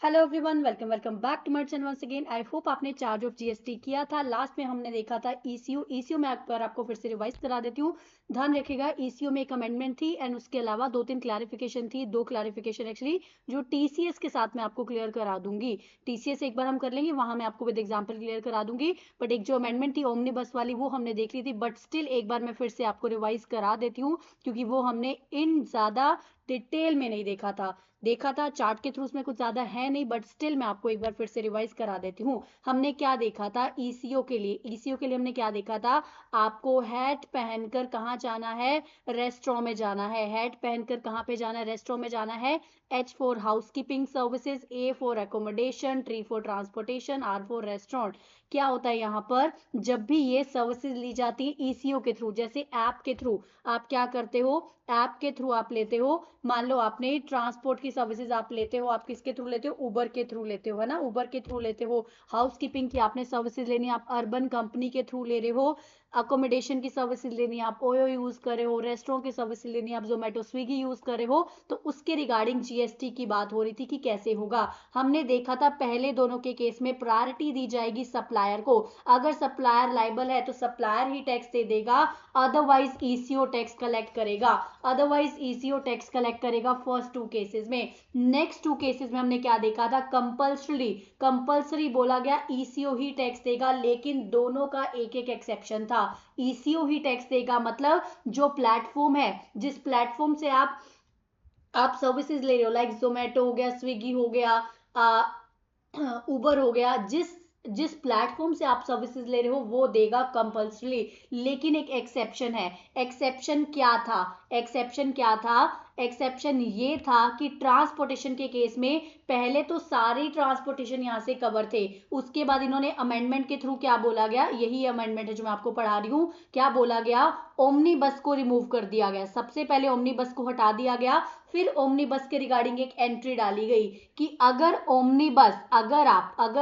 Hello everyone, welcome back to my channel once again. I hope आपने charge of GST किया था। Last में हमने देखा था ईसीयू में एक बार आपको फिर से रिवाइज करा देती हूँ। ध्यान रखिएगा, ईसीयू में एक अमेंडमेंट थी एंड उसके अलावा दो तीन क्लैरिफिकेशन थी, दो क्लैरिफिकेशन एक्चुअली जो टीसीएस के साथ मैं आपको क्लियर करा दूंगी। टीसीएस एक बार हम कर लेंगे, वहां मैं आपको विद एग्जाम्पल क्लियर करा दूंगी। बट एक जो अमेंडमेंट थी ओमनी बस वाली वो हमने देख ली थी, बट स्टिल एक बार मैं फिर से आपको रिवाइज करा देती हूँ क्योंकि वो हमने इन ज्यादा डिटेल में नहीं देखा था चार्ट के थ्रू, उसमें कुछ ज्यादा है नहीं, बट स्टिल मैं आपको एक बार फिर से रिवाइज करा देती हूँ। हमने क्या देखा था ईसीओ के लिए हमने क्या देखा था। आपको हैट पहनकर कहाँ जाना है, रेस्टोरेंट में जाना है। हैट पहनकर कहाँ पे जाना है, रेस्टोरेंट में जाना है। H for house keeping services, A for accommodation, T for transportation, R for restaurant. क्या होता है यहाँ पर, जब भी ये सर्विसेज ली जाती है ईसीओ के थ्रू, जैसे ऐप के थ्रू आप क्या करते हो, ऐप के थ्रू आप लेते हो। मान लो आपने ट्रांसपोर्ट की सर्विसेज आप लेते हो, आप किसके थ्रू लेते हो, उबर के थ्रू लेते हो, है ना, उबर के थ्रू लेते हो। हाउस कीपिंग की आपने सर्विसेज लेनी है, आप अर्बन कंपनी के थ्रू ले रहे हो। अकोमोडेशन की सर्विसेज लेनी है, आप ओयो यूज कर रहे हो। रेस्टोरेंट की सर्विसेज लेनी है, आप जोमेटो स्विगी यूज कर रहे हो। तो उसके रिगार्डिंग जीएसटी की बात हो रही थी कि कैसे होगा। हमने देखा था पहले दोनों के केस में प्रायोरिटी दी जाएगी सप्लायर को। अगर सप्लायर लाइबल है तो सप्लायर ही टैक्स दे देगा, अदरवाइज ईसीओ टैक्स कलेक्ट करेगा। अदरवाइज ईसीओ टैक्स कलेक्ट करेगा फर्स्ट टू केसेस में। नेक्स्ट टू केसेस में हमने क्या देखा था, कंपल्सरी बोला गया ईसीओ ही टैक्स देगा, लेकिन दोनों का एक एक एक्सेप्शन था। ईसीओ ही टैक्स देगा मतलब जो प्लेटफॉर्म है, जिस प्लेटफॉर्म से आप सर्विसेज ले रहे हो, लाइक जोमेटो हो गया, स्विगी हो गया, उबर हो गया, जिस जिस प्लेटफॉर्म से आप सर्विसेज ले रहे हो वो देगा कंपल्सरी। लेकिन एक एक्सेप्शन है। एक्सेप्शन क्या था एक्सेप्शन ये था कि ट्रांसपोर्टेशन के केस में पहले तो सारे ट्रांसपोर्टेशन यहां से कवर थे। उसके बाद इन्होंने अमेंडमेंट के थ्रू क्या बोला गया, यही अमेंडमेंट है जो मैं आपको पढ़ा रही हूं। क्या बोला गया, ओमनी बस को रिमूव कर दिया गया। सबसे पहले ओमनी बस को हटा दिया गया, फिर ओमनी बस के रिगार्डिंग एक एंट्री डाली गई कि अगर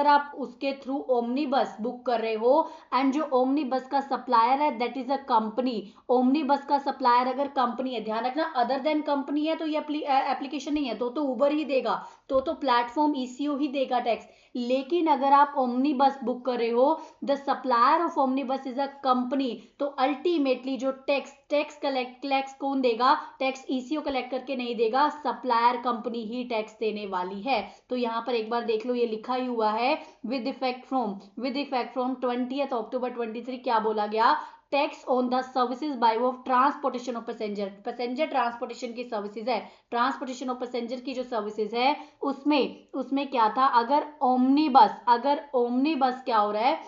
आप उसके थ्रू ओमनी बस बुक कर रहे हो एंड जो ओमनी बस का सप्लायर है that is a company. Omni बस का सप्लायर अगर कंपनी है, ध्यान रखना, अदर देन कंपनी है तो ये एप्लीकेशन नहीं है, तो उबर ही देगा, तो प्लेटफॉर्म ईसीओ ही देगा टैक्स। लेकिन अगर आप ओमनी बस बुक कर रहे हो, द सप्लायर ऑफ ओमनी बस इज अ कंपनी, तो अल्टीमेटली जो टैक्स कलेक्ट कौन देगा, टैक्स ईसीओ कलेक्ट करके नहीं देगा, सप्लायर कंपनी ही टैक्स देने वाली है। तो यहां पर एक बार देख लो, ये लिखा ही हुआ है, विद इफेक्ट फ्रॉम 20 अक्टूबर 23 क्या बोला गया, tax on the services by of transportation of passenger transportation की सर्विसेज है, ट्रांसपोर्टेशन ऑफ पैसेंजर की जो सर्विसेज है उसमें उसमें क्या था, अगर ओमनी बस क्या हो रहा है,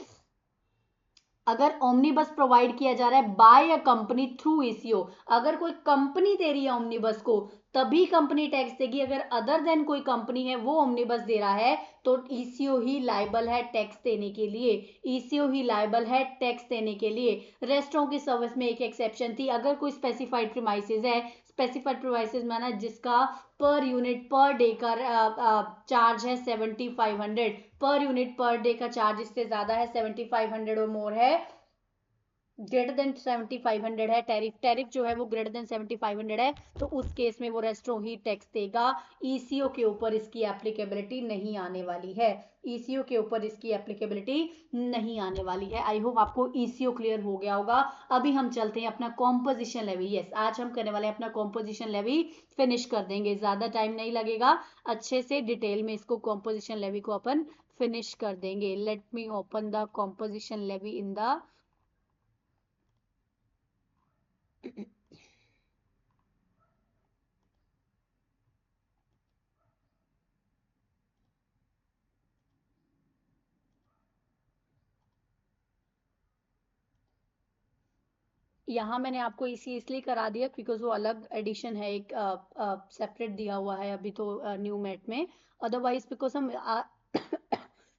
अगर ओमनी बस प्रोवाइड किया जा रहा है by a company through ECO, अगर कोई कंपनी दे रही है ओमनी बस को तभी कंपनी टैक्स देगी। अगर अदर देन कोई कंपनी है वो ओमनी बस दे रहा है तो ईसीओ ही लाइबल है टैक्स देने के लिए, ईसीओ ही लाइबल है टैक्स देने के लिए। रेस्टोरेंट की सर्विस में एक एक्सेप्शन थी, अगर कोई स्पेसिफाइड प्रीमाइसेस है, स्पेसिफाइड प्रीमाइसेस माना जिसका पर यूनिट पर डे का चार्ज है 7500, पर यूनिट पर डे का चार्ज इससे ज्यादा है, 7500 और मोर है, ग्रेटर देन 7500 है, टैरिफ जो है वो ग्रेटर देन 7500 है, तो उस केस में वो रेस्टोरेंट ही टैक्स देगा। ईसीओ के ऊपर इसकी एप्लीकेबिलिटी नहीं आने वाली है, ईसीओ के ऊपर इसकी एप्लीकेबिलिटी नहीं आने वाली है। आई होप आपको ईसीओ क्लियर हो गया होगा। अभी हम चलते हैं अपना कॉम्पोजिशन लेवी। यस, आज हम करने वाले हैं अपना कॉम्पोजिशन लेवी, फिनिश कर देंगे, ज्यादा टाइम नहीं लगेगा, अच्छे से डिटेल में इसको कॉम्पोजिशन लेवी को अपन फिनिश कर देंगे। Let me open the composition levy in the, यहाँ मैंने आपको इसलिए करा दिया बिकॉज वो अलग एडिशन है, एक सेपरेट दिया हुआ है अभी तो न्यू मैट में। अदरवाइज बिकॉज हम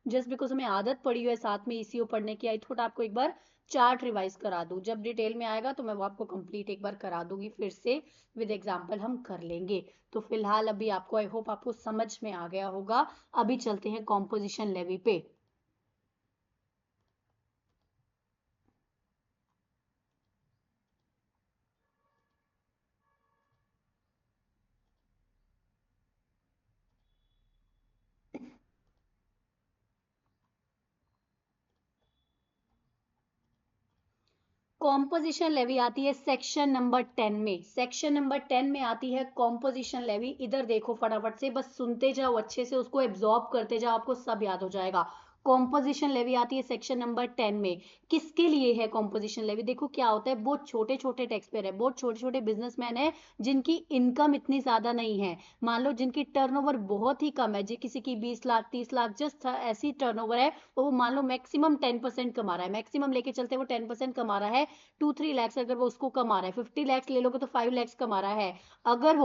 जस्ट बिकॉज हमें आदत पड़ी हुई है साथ में ईसीओ पढ़ने की, आई थोड़ा आपको एक बार चार्ट रिवाइज करा दूं, जब डिटेल में आएगा तो मैं वो आपको कंप्लीट एक बार करा दूंगी, फिर से विद एग्जांपल हम कर लेंगे। तो फिलहाल अभी आपको, आई होप आपको समझ में आ गया होगा। अभी चलते हैं कॉम्पोजिशन लेवी पे। कॉम्पोजिशन लेवी आती है सेक्शन नंबर 10 में। सेक्शन नंबर 10 में आती है कॉम्पोजिशन लेवी। इधर देखो फटाफट से, बस सुनते जाओ अच्छे से, उसको एब्जॉर्ब करते जाओ, आपको सब याद हो जाएगा। कॉम्पोजिशन लेवी आती है सेक्शन नंबर 10 में। किसके लिए है कॉम्पोजिशन लेवी? देखो क्या होता है, बहुत छोटे छोटे टैक्स पेयर है, बहुत छोटे छोटे बिजनेसमैन है जिनकी इनकम इतनी ज्यादा नहीं है। मान लो जिनकी टर्नओवर बहुत ही कम है, जी किसी की 20 लाख 30 लाख जस्ट ऐसी टर्नओवर है, वो मान लो मैक्सिमम 10% कमा रहा है, मैक्सिमम लेके चलते वो 10% कमा रहा है। 2-3 लैक्स अगर वो उसको कमा रहा है, 50 लैक्स ले लोगे तो 5 लैक्स कमा रहा है। अगर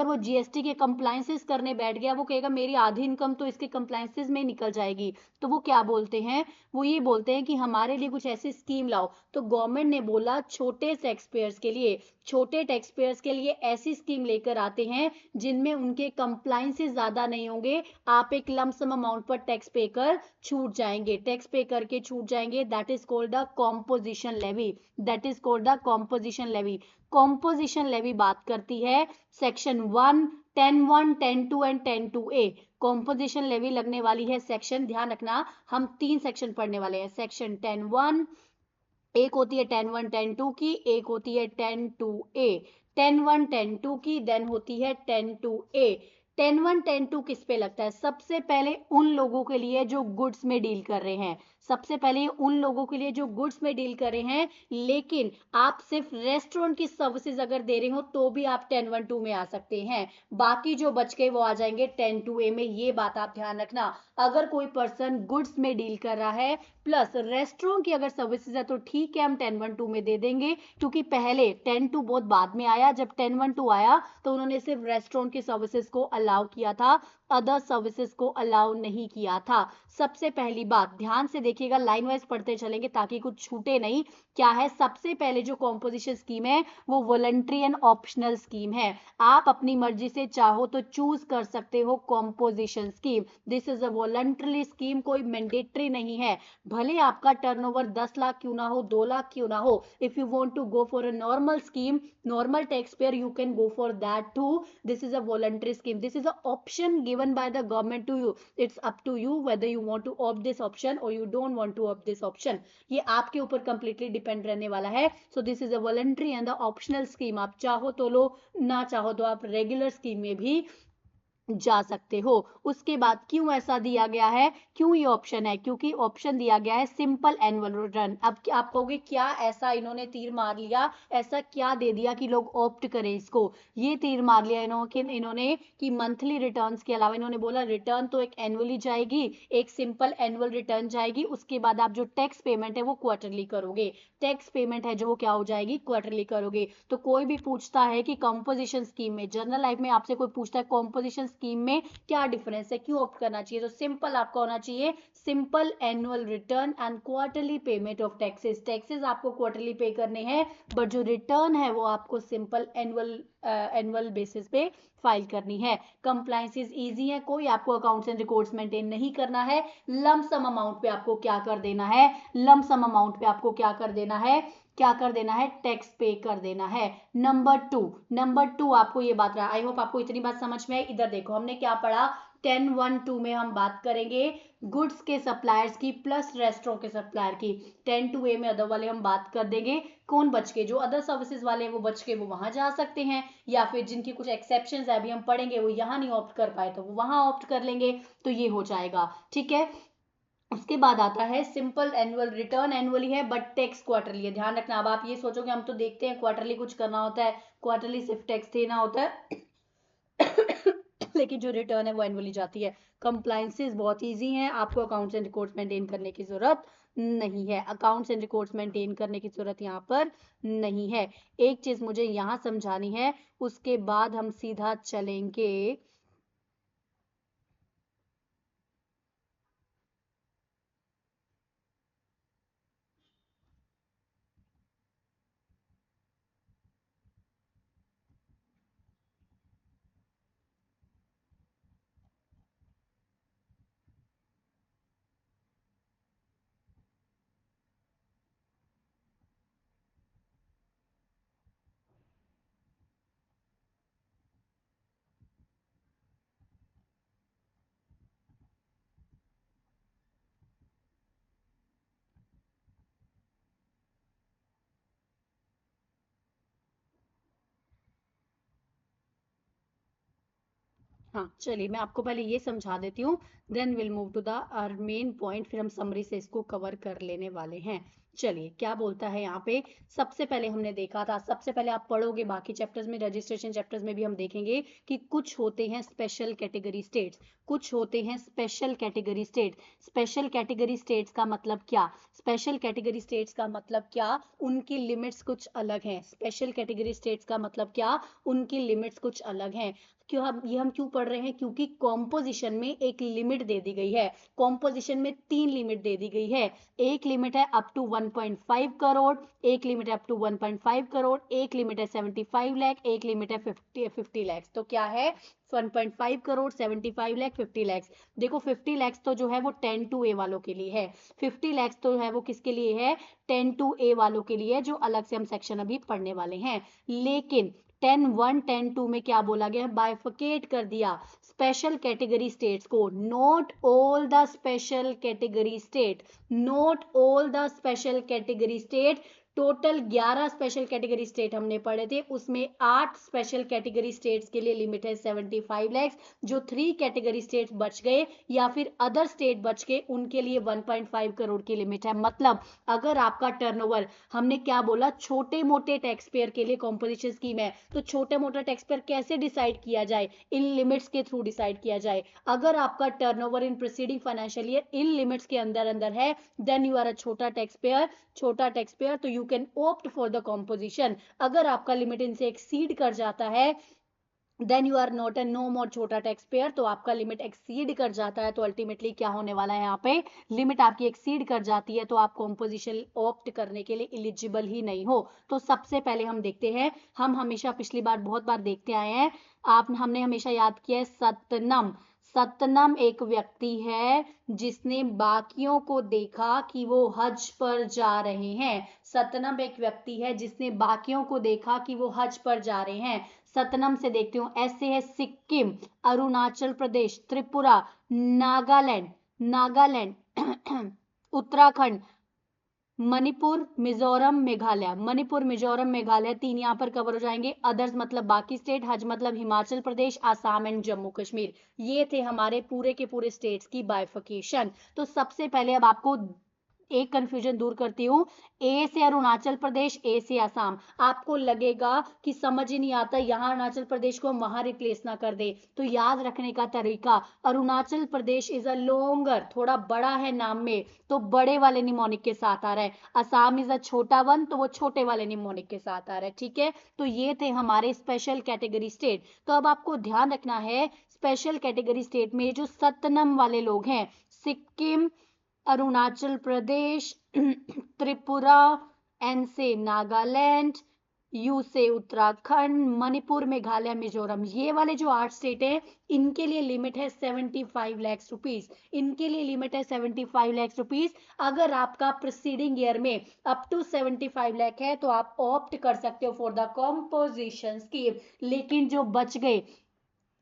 वो जीएसटी के कंप्लायंसेस करने बैठ गया, वो कहेगा मेरी आधी इनकम तो इसके कंप्लायंसेस में निकल जाएगी, तो वो क्या बोलते हैं, वो ये बोलते हैं कि हमारे लिए कुछ ऐसी स्कीम लाओ। तो गवर्नमेंट ने बोला छोटे टैक्स पेयर्स के लिए, छोटे टैक्स पेयर्स के लिए ऐसी स्कीम लेकर आते हैं जिनमें उनके कंप्लायंसेस ज्यादा नहीं होंगे, आप एक लमसम अमाउंट पर टैक्स पे कर छूट जाएंगे, टैक्स पे करके छूट जाएंगे। That is called the composition levy, that is called the composition levy. Composition levy बात करती है section 1, 10(1), 10(2) and 10(2)A। Composition levy लगने वाली है सेक्शन, ध्यान रखना हम 3 सेक्शन पढ़ने वाले हैं। सेक्शन 10(1), एक होती है 10(1), 10(2) की, एक होती है 10(2)A। 10(1), 10(2) की, देन होती है 10(2)A। 10(1), 10(2) किस पे लगता है? सबसे पहले उन लोगों के लिए जो गुड्स में डील कर रहे हैं, सबसे पहले उन लोगों के लिए जो गुड्स में डील कर रहे हैं, लेकिन आप सिर्फ रेस्टोरेंट की सर्विसेज अगर दे रहे हो तो भी आप 10(1), 2 में आ सकते हैं। बाकी जो बच गए वो आ जाएंगे 10(2)A में, ये बात आप ध्यान रखना। अगर कोई पर्सन गुड्स में डील कर रहा है प्लस रेस्टोरेंट की अगर सर्विसेज है तो ठीक है, हम 10(1), 2 में दे देंगे, क्योंकि पहले 10(2) बहुत बाद में आया। जब 10(1), 2 आया तो उन्होंने सिर्फ रेस्टोरेंट की सर्विसेज को अलाउ किया था, अदर सर्विसेज को अलाउ नहीं किया था। सबसे पहली बात ध्यान से देखिएगा, लाइन वाइज पढ़ते चलेंगे ताकि कुछ छूटे नहीं। क्या है? सबसे पहले जो कॉम्पोजिशन स्कीम है वो वॉलंटरी एंड ऑप्शनल स्कीम है। आप अपनी मर्जी से चाहो तो चूज कर सकते हो composition scheme. This is a voluntary scheme, कोई मैंडेटरी नहीं है। भले आपका टर्नओवर 10 लाख क्यों ना हो, 2 लाख क्यों ना हो, if you want to go for a normal scheme, normal taxpayer, you can go for that too. This is a voluntary scheme, this is an option given by the government to you. It's up to you whether you want to opt this option or you don't want to opt this option. ये आपके ऊपर completely depend रहने वाला है. So this is a voluntary and the optional scheme. आप चाहो तो लो, ना चाहो तो आप regular scheme में भी जा सकते हो। उसके बाद क्यों ऐसा दिया गया है, क्यों ये ऑप्शन है? क्योंकि ऑप्शन दिया गया है सिंपल एनुअल रिटर्न। अब आप कहोगे क्या ऐसा इन्होंने तीर मार लिया, ऐसा क्या दे दिया कि लोग ऑप्ट करें इसको? ये तीर मार लिया इन्होंने कि मंथली रिटर्न्स के अलावा इन्होंने बोला रिटर्न तो एक एनुअली जाएगी, एक सिंपल एनुअल रिटर्न जाएगी, उसके बाद आप जो टैक्स पेमेंट है वो क्वार्टरली करोगे। टैक्स पेमेंट है जो वो क्या हो जाएगी, क्वार्टरली करोगे। तो कोई भी पूछता है कि कंपोजिशन स्कीम में, जनरल लाइफ में आपसे कोई पूछता है कंपोजिशन स्कीम में क्या डिफरेंस है, क्यों ऑप्ट करना चाहिए, तो सिंपल आपका होना चाहिए simple annual return and quarterly payment of taxes. Taxes आपको क्वार्टरली पे करने हैं, बट जो रिटर्न है वो आपको सिंपल एनुअल बेसिस पे फाइल करनी है। कंप्लायंसेस इजी है, कोई आपको अकाउंट्स एंड रिकॉर्ड्स मेंटेन नहीं करना है। लमसम अमाउंट पे आपको क्या कर देना है, लमसम अमाउंट पे आपको क्या कर देना है, क्या कर देना है, टैक्स पे कर देना है। नंबर टू आपको ये बात रहा, आई होप आपको इतनी बात समझ में आई। इधर देखो हमने क्या पढ़ा, 10(1), 2 में हम बात करेंगे गुड्स के सप्लायर्स की प्लस रेस्टोरेंट के सप्लायर की। 10(2)A में अदर वाले हम बात कर देंगे। कौन बच के, जो अदर सर्विसेज वाले हैं वो बच के वो वहां जा सकते हैं, या फिर जिनकी कुछ एक्सेप्शंस है अभी हम पढ़ेंगे, वो यहाँ नहीं ऑप्ट कर पाए तो वो वहां ऑप्ट कर लेंगे। तो ये हो जाएगा, ठीक है। उसके बाद आता है सिंपल एनुअल रिटर्न, एनुअली है बट टैक्स क्वार्टरली है। ध्यान रखना, अब आप ये सोचोगे हम तो देखते हैं क्वार्टरली कुछ करना होता है, क्वार्टरली सिर्फ टैक्स देना होता है लेकिन जो रिटर्न है वो एनुअली जाती है। कंप्लायंसेस बहुत इजी हैं, आपको अकाउंट्स एंड रिकॉर्ड्स मेंटेन करने की जरूरत नहीं है, अकाउंट्स एंड रिकॉर्ड्स मेंटेन करने की जरूरत यहाँ पर नहीं है। एक चीज मुझे यहाँ समझानी है, उसके बाद हम सीधा चलेंगे हाँ, चलिए मैं आपको पहले ये समझा देती हूँ, then will move to the our main point, फिर हम समरी से इसको कवर कर लेने वाले हैं। चलिए क्या बोलता है यहाँ पे, सबसे पहले हमने देखा था, सबसे पहले आप पढ़ोगे बाकी चैप्टर्स में, रजिस्ट्रेशन चैप्टर्स में भी हम देखेंगे कि कुछ होते हैं स्पेशल कैटेगरी स्टेट्स, कुछ होते हैं special category state. Special category states का मतलब क्या, स्पेशल कैटेगरी स्टेट्स का मतलब क्या, उनकी लिमिट्स कुछ अलग हैं। स्पेशल कैटेगरी स्टेट्स का मतलब क्या, उनकी लिमिट्स कुछ अलग हैं। क्यों हम क्यों पढ़ रहे हैं, क्योंकि कॉम्पोजिशन में एक लिमिट दे दी गई है। कॉम्पोजिशन में 3 लिमिट दे दी गई है। एक लिमिट है अप टू 1.5 करोड़, एक लिमिट है अप टू 1.5 करोड़, एक लिमिट है 75 लाख, एक लिमिट है 50 लाख। तो क्या है, 1.5 करोड़, 75 लाख, 50 लाख। देखो 50 लाख तो जो है वो 10 to A वालों के लिए है, 50 लाख तो है वो किसके लिए है, 10 to A वालों के लिए, जो अलग से हम सेक्शन अभी पढ़ने वाले हैं। लेकिन 10.1 10.2 में क्या बोला गया, बाइफिकेट कर दिया स्पेशल कैटेगरी स्टेट्स को। Not all the special category state, not all the special category state. Total 11 special category state हमने पढ़े थे, उसमें 8 स्पेशल कैटेगरी स्टेट्स के लिए लिमिट है 75 लाख। जो 3 कैटेगरी स्टेट्स बच गए या फिर अदर स्टेट बच गए, उनके लिए 1.5 करोड़ की लिमिट है। मतलब अगर आपका टर्नओवर, हमने क्या बोला, छोटे मोटे टैक्स पेयर के लिए कॉम्पोजिशन स्कीम है, तो छोटे मोटा टैक्स पेयर कैसे डिसाइड किया जाए, इन लिमिट्स के थ्रू डिसाइड किया जाए। अगर आपका turnover in preceding financial year इन लिमिट्स के अंदर अंदर है, देन यू आर अ छोटा टैक्स पेयर, छोटा टैक्स पेयर, तो you can opt for the composition. अगर आपका लिमिट इनसे एक्सीड कर जाता है, then you are not a no more छोटा टैक्स पेयर। तो आपका लिमिट एक्सीड कर जाता है तो अल्टीमेटली क्या होने वाला है, यहाँ पे लिमिट आपकी एक्सीड कर जाती है तो आप कॉम्पोजिशन ऑप्ट करने के लिए एलिजिबल ही नहीं हो। तो सबसे पहले हम देखते हैं, हम हमेशा पिछली बार बहुत बार देखते आए हैं, हमने हमेशा याद किया है सतनम। सतनम एक व्यक्ति है जिसने बाकियों को देखा कि वो हज पर जा रहे हैं। सतनम एक व्यक्ति है जिसने बाकियों को देखा कि वो हज पर जा रहे हैं। सतनम से देखते हो, ऐसे है सिक्किम, अरुणाचल प्रदेश, त्रिपुरा, नागालैंड, उत्तराखंड, मणिपुर, मिजोरम, मेघालय। मणिपुर, मिजोरम, मेघालय 3 यहाँ पर कवर हो जाएंगे। अदर्स मतलब बाकी स्टेट, हज मतलब हिमाचल प्रदेश, आसाम एंड जम्मू कश्मीर। ये थे हमारे पूरे के पूरे स्टेट्स की बाइफिकेशन। तो सबसे पहले अब आपको एक कंफ्यूजन दूर करती हूँ, ए से अरुणाचल प्रदेश, ए से आसाम। आपको लगेगा कि समझ ही नहीं आता, यहाँ अरुणाचल प्रदेश को हम वहां रिप्लेस ना कर दे। तो याद रखने का तरीका, Arunachal Pradesh is a longer, थोड़ा बड़ा है नाम में, तो बड़े वाले निमोनिक के साथ आ रहा है। असम इज अ छोटा वन, तो वो छोटे वाले निमोनिक के साथ आ रहा है। ठीक है, तो ये थे हमारे स्पेशल कैटेगरी स्टेट। तो अब आपको ध्यान रखना है, स्पेशल कैटेगरी स्टेट में जो सतनम वाले लोग हैं, सिक्किम, अरुणाचल प्रदेश, त्रिपुरा, एन से नागालैंड, यू से उत्तराखंड, मणिपुर, मेघालय, मिजोरम, ये वाले जो 8 स्टेट है, इनके लिए लिमिट है 75 लाख रुपीस। इनके लिए लिमिट है 75 लाख रुपीस। अगर आपका प्रीसीडिंग ईयर में अप टू 75 लाख है तो आप ऑप्ट कर सकते हो फॉर द कॉम्पोजिशन स्कीम। लेकिन जो बच गए,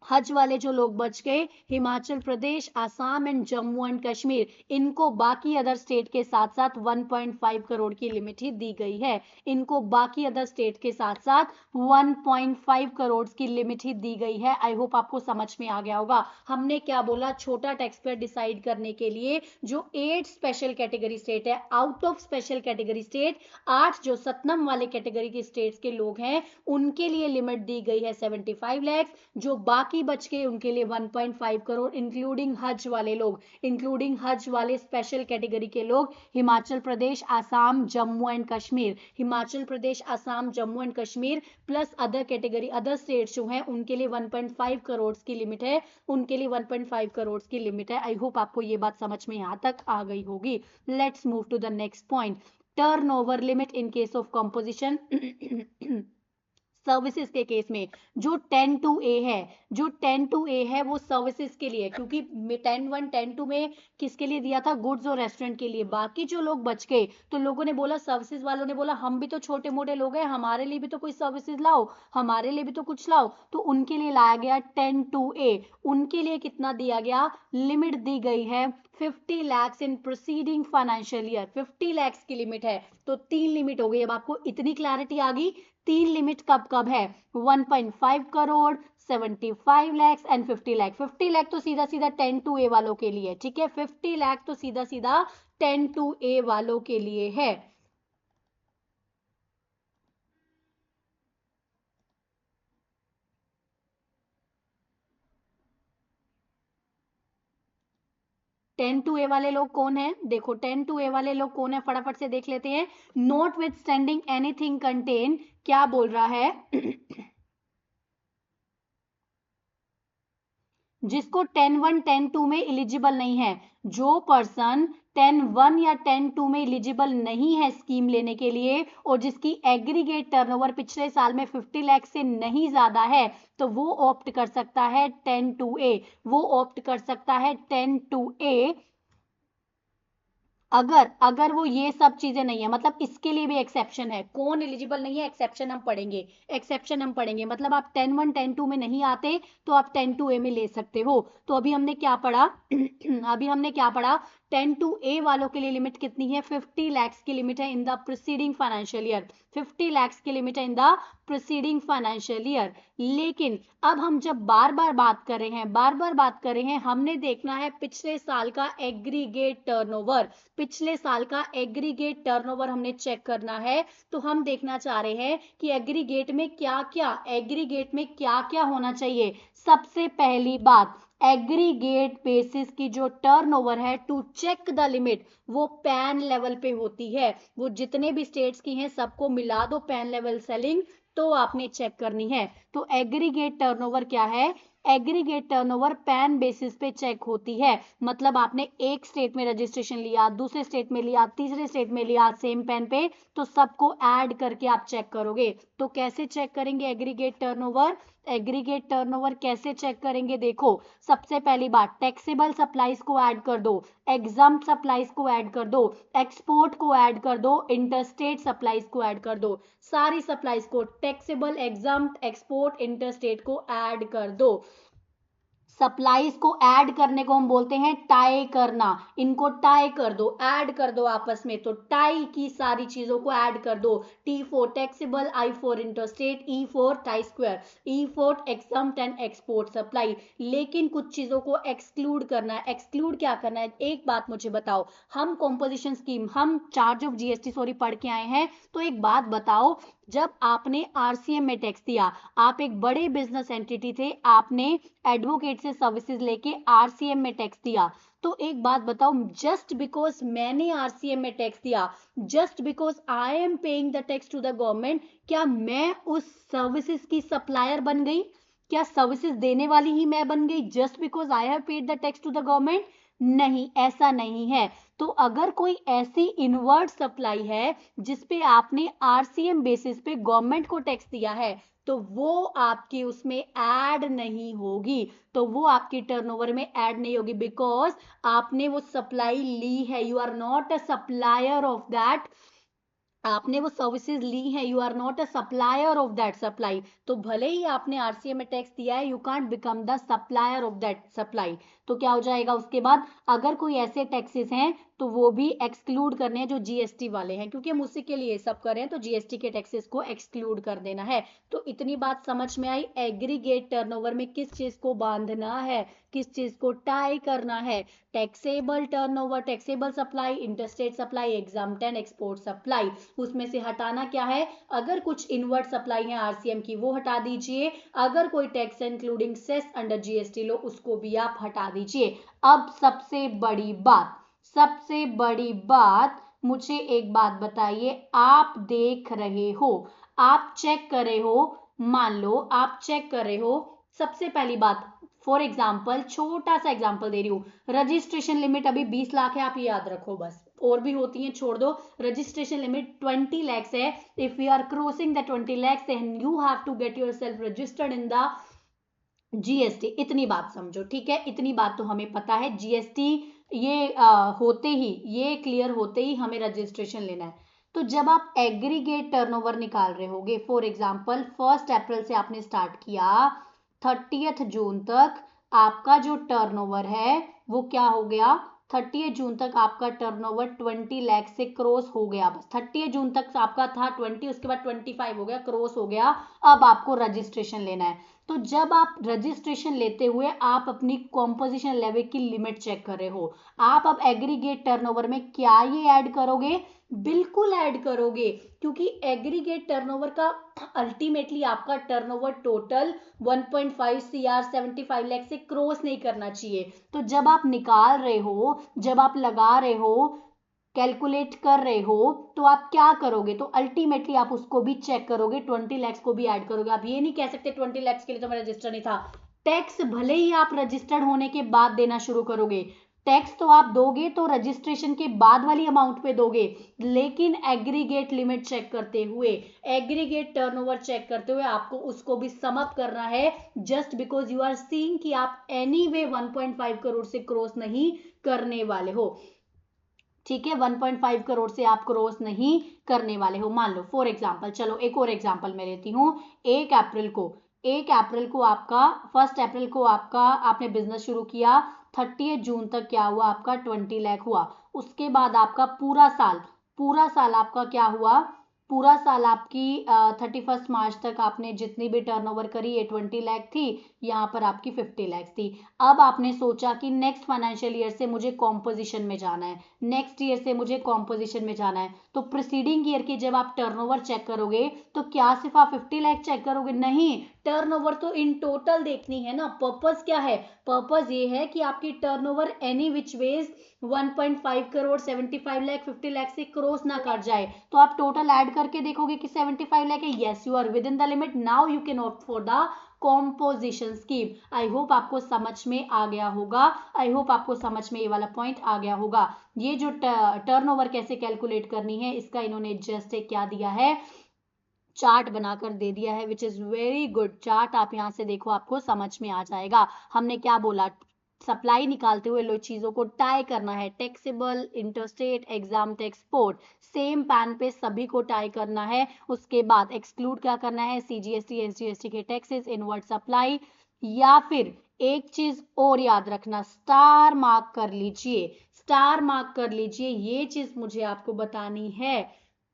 हज वाले जो लोग बच गए, हिमाचल प्रदेश, आसाम एंड जम्मू एंड कश्मीर, इनको बाकी अदर स्टेट के साथ साथ 1.5 करोड़ की लिमिट ही दी गई है। इनको बाकी अदर स्टेट के साथ साथ 1.5 करोड़ की लिमिट ही दी गई है। आई होप आपको समझ में आ गया होगा। हमने क्या बोला, छोटा टैक्स पेयर डिसाइड करने के लिए जो 8 स्पेशल कैटेगरी स्टेट है, out of special category state 8 जो सतनम वाले कैटेगरी के स्टेट्स के लोग हैं, उनके लिए लिमिट दी गई है 75 लाख। जो बाकी बच गए उनके लिए 1.5 करोड़, इंक्लूडिंग हज वाले लोग, इंक्लूडिंग हज वाले स्पेशल कैटेगरी के लोग, Himachal Pradesh, Assam, Jammu and Kashmir, Himachal Pradesh, Assam, Jammu and Kashmir plus other category, other states जो हैं, उनके लिए 1.5 करोड़ की लिमिट है, उनके लिए 1.5 करोड़ की लिमिट है। आई होप आपको ये बात समझ में यहां तक आ गई होगी। Let's move to the next point, turnover limit in case of composition. Services के केस में जो 10 to A है, जो 10 to A है वो सर्विसेज के लिए, क्योंकि 10.1 10.2 में किसके लिए दिया था, गुड्स और रेस्टोरेंट के लिए। बाकी जो लोग बच गए तो लोगों ने बोला, सर्विसेज वालों ने बोला, हम भी तो छोटे मोटे लोग हैं, हमारे लिए भी तो कोई सर्विसेज लाओ, हमारे लिए भी तो कुछ लाओ। तो उनके लिए लाया गया 10 to A। उनके लिए कितना दिया गया, लिमिट दी गई है 50 लाख इन प्रोसीडिंग फाइनेंशियल ईयर। 50 लाख की लिमिट है, तो 3 लिमिट हो गई। अब आपको इतनी क्लैरिटी आ गई तीन लिमिट कब कब है, 1.5 करोड़, 75 लाख एंड 50 लाख। 50 लाख तो सीधा सीधा 10 to A वालों के लिए, ठीक है, 50 लाख तो सीधा सीधा 10 to A वालों के लिए है। टेन टू ए वाले लोग कौन है, देखो 10 to A वाले लोग कौन है, फटाफट से देख लेते हैं। Not with standing anything contain, क्या बोल रहा है जिसको 10(1) 10(2) में एलिजिबल नहीं है, जो पर्सन 10(1) या 10(2) में एलिजिबल नहीं है स्कीम लेने के लिए और जिसकी एग्रीगेट टर्नओवर पिछले साल में 50 लाख से नहीं ज्यादा है, तो वो ऑप्ट कर सकता है 10 to A, वो ऑप्ट कर सकता है 10 to A। अगर अगर वो ये सब चीजें नहीं है, मतलब इसके लिए भी एक्सेप्शन है, कौन एलिजिबल नहीं है, एक्सेप्शन हम पढ़ेंगे, एक्सेप्शन हम पढ़ेंगे। मतलब आप 10(1) 10(2) में नहीं आते तो आप 10 to A में ले सकते हो। तो अभी हमने क्या पढ़ा अभी हमने क्या पढ़ा, 10 to A वालों के लिए लिमिट कितनी है, 50 लाख की लिमिट है in the preceding financial year, 50 lakh की लिमिट है in the preceding financial year. लेकिन अब हम जब बार बार बात कर रहे हैं, बार बार बात कर रहे हैं, हमने देखना है पिछले साल का एग्रीगेट टर्नओवर, पिछले साल का एग्रीगेट टर्नओवर हमने चेक करना है। तो हम देखना चाह रहे हैं कि एग्रीगेट में क्या क्या, एग्रीगेट में क्या क्या होना चाहिए। सबसे पहली बात, एग्रीगेट बेसिस की जो टर्नओवर है टू चेक द लिमिट, वो पैन लेवल पे होती है। वो जितने भी स्टेट्स की हैं सबको मिला दो पैन लेवल सेलिंग, तो आपने चेक करनी है। तो एग्रीगेट टर्नओवर क्या है, एग्रीगेट टर्नओवर पैन बेसिस पे चेक होती है। मतलब आपने एक स्टेट में रजिस्ट्रेशन लिया, दूसरे स्टेट में लिया, तीसरे स्टेट में लिया सेम पैन पे, तो सबको ऐड करके आप चेक करोगे। तो कैसे चेक करेंगे एग्रीगेट टर्नओवर, एग्रीगेट टर्नओवर कैसे चेक करेंगे, देखो सबसे पहली बात टैक्सेबल सप्लाईज को ऐड कर दो, एग्जम्प्ट सप्लाईज को ऐड कर दो, एक्सपोर्ट को ऐड कर दो, इंटरस्टेट सप्लाईज को ऐड कर दो, सारी सप्लाईज को टैक्सेबल, एग्जम्प्ट, एक्सपोर्ट, इंटरस्टेट को ऐड कर दो। सप्लाईज को ऐड करने को हम बोलते हैं टाई करना, इनको टाई कर दो, ऐड कर दो आपस में, तो टाई की सारी चीजों को ऐड कर दो। T4 taxable, I4 interstate, E4 tie square, E4 exempt and export supply. लेकिन कुछ चीजों को एक्सक्लूड करना है। एक्सक्लूड क्या करना है, एक बात मुझे बताओ, हम कॉम्पोजिशन स्कीम, हम चार्ज ऑफ जीएसटी सॉरी पढ़ के आए हैं, तो एक बात बताओ, जब आपने आरसीएम में टैक्स दिया, आप एक बड़े बिजनेस एंटिटी थे, आपने एडवोकेट से सर्विसेज लेके आरसीएम में टैक्स दिया, तो एक बात बताओ, जस्ट बिकॉज मैंने आरसीएम में टैक्स दिया, just because I am paying the tax to the government, क्या मैं उस सर्विसेज की सप्लायर बन गई, क्या सर्विसेज देने वाली ही मैं बन गई just because I have paid the tax to the government? नहीं, ऐसा नहीं है। तो अगर कोई ऐसी इनवर्ट सप्लाई है जिसपे आपने आरसीएम बेसिस पे गवर्नमेंट को टैक्स दिया है, तो वो आपकी उसमें ऐड नहीं होगी, तो वो आपकी टर्नओवर में ऐड नहीं होगी, बिकॉज आपने वो सप्लाई ली है, you are not a supplier of that, आपने वो सर्विसेज ली है, you are not a supplier of that supply. तो भले ही आपने आरसीएम में टैक्स दिया है, you can't become the supplier of that supply. तो क्या हो जाएगा उसके बाद, अगर कोई ऐसे टैक्सेस हैं तो वो भी एक्सक्लूड करने हैं जो जीएसटी वाले हैं, क्योंकि हम उसी के लिए सब कर रहे हैं, तो जीएसटी के टैक्सेस को एक्सक्लूड कर देना है। तो इतनी बात समझ में आई, एग्रीगेट टर्नओवर में किस चीज को बांधना है, किस चीज को टाई करना है, taxable turnover, taxable supply, interstate supply, exempt and export supply. उसमें से हटाना क्या है, अगर कुछ इनवर्ट सप्लाई है आरसीएम की वो हटा दीजिए, अगर कोई tax including cess under GST लो उसको भी आप हटा दीजिए। अब सबसे बड़ी बात, सबसे बड़ी बात, मुझे एक बात बताइए, आप देख रहे हो, आप चेक कर रहे हो, मान लो आप चेक कर रहे हो, सबसे पहली बात, फॉर एग्जाम्पल छोटा सा एग्जाम्पल दे रही हूं, रजिस्ट्रेशन लिमिट अभी 20 लाख है, आप याद रखो बस, और भी होती हैं छोड़ दो, रजिस्ट्रेशन लिमिट 20 lakhs है। If you are crossing the 20 lakhs then you have to get yourself registered in the GST. इतनी बात समझो, ठीक है, इतनी बात तो हमें पता है, जीएसटी ये होते ही, ये क्लियर होते ही हमें रजिस्ट्रेशन लेना है। तो जब आप एग्रीगेट टर्नओवर निकाल रहे होगे, फॉर एग्जांपल 1 अप्रैल से आपने स्टार्ट किया, 30 जून तक आपका जो टर्नओवर है वो क्या हो गया, 30 जून तक आपका टर्नओवर 20 लाख से क्रॉस हो गया, बस 30 जून तक आपका था 20, उसके बाद 25 हो गया, क्रॉस हो गया, अब आपको रजिस्ट्रेशन लेना है। तो जब आप रजिस्ट्रेशन लेते हुए आप अपनी कॉम्पोजिशन लेवल की लिमिट चेक कर रहे हो, आप अब एग्रीगेट टर्नओवर में क्या ये ऐड करोगे? बिल्कुल ऐड करोगे, क्योंकि एग्रीगेट टर्नओवर का अल्टीमेटली आपका टर्नओवर टोटल 1.5 CR 75 लाख से क्रॉस नहीं करना चाहिए। तो जब आप निकाल रहे हो, जब आप लगा रहे हो, कैलकुलेट कर रहे हो, तो आप क्या करोगे? तो अल्टीमेटली आप उसको भी चेक करोगे, 20 लैक्स को भी ऐड करोगे। आप ये नहीं कह सकते 20 लैक्स के लिए तो मैं रजिस्टर नहीं था। टैक्स भले ही आप रजिस्टर्ड होने के बाद देना शुरू करोगे, टैक्स तो आप दोगे तो रजिस्ट्रेशन के बाद वाली अमाउंट पे दोगे, लेकिन एग्रीगेट लिमिट चेक करते हुए, एग्रीगेट टर्नओवर चेक करते हुए आपको उसको भी सम अप करना है, just because you are seeing कि आप एनीवे 1.5 करोड़ से क्रॉस नहीं करने वाले हो। ठीक है, 1.5 करोड़ से आप क्रॉस नहीं करने वाले हो। मान लो फॉर एग्जांपल, चलो एक और एग्जांपल मैं लेती हूँ। 1 अप्रैल को आपका, 1 अप्रैल को आपका आपने बिजनेस शुरू किया, 30 जून तक क्या हुआ आपका? 20 लाख हुआ। उसके बाद आपका पूरा साल आपका क्या हुआ? पूरा साल आपकी 31 मार्च तक आपने जितनी भी टर्नओवर करी ये 20 लाख थी, यहाँ पर आपकी 50 लाख थी। अब आपने सोचा कि नेक्स्ट फाइनेंशियल ईयर से मुझे कॉम्पोजिशन में जाना है, नेक्स्ट ईयर से मुझे कॉम्पोजिशन में जाना है। तो प्रीसीडिंग ईयर की जब आप टर्नओवर चेक करोगे तो क्या सिर्फ आप 50 लाख चेक करोगे? नहीं, टर्नओवर तो इन टोटल देखनी है ना। पर्पस क्या है? पर्पस ये है कि आपकी turnover any which ways 1.5 crore 75 lakh 50 lakh से क्रॉस ना कर जाए। तो आप टोटल ऐड करके देखोगे कि 75 लाख है, yes you are within the limit, now you can opt for the composition scheme. I hope आपको समझ में आ गया होगा, आई होप आपको समझ में ये वाला पॉइंट आ गया होगा। ये जो टर्नओवर कैसे कैलकुलेट करनी है, इसका इन्होंने जस्ट एक क्या दिया है, चार्ट बनाकर दे दिया है, which is very good chart. आप यहां से देखो, आपको समझ में आ जाएगा। हमने क्या बोला, सप्लाई निकालते हुए लो चीजों को टाई करना है, taxable, interstate, exam export, same pan पे सभी को टाई करना है। उसके बाद एक्सक्लूड क्या करना है? CGST SGST के टैक्सेस, इनवर्ड सप्लाई, या फिर एक चीज और याद रखना, स्टार मार्क कर लीजिए, स्टार मार्क कर लीजिए, ये चीज मुझे आपको बतानी है।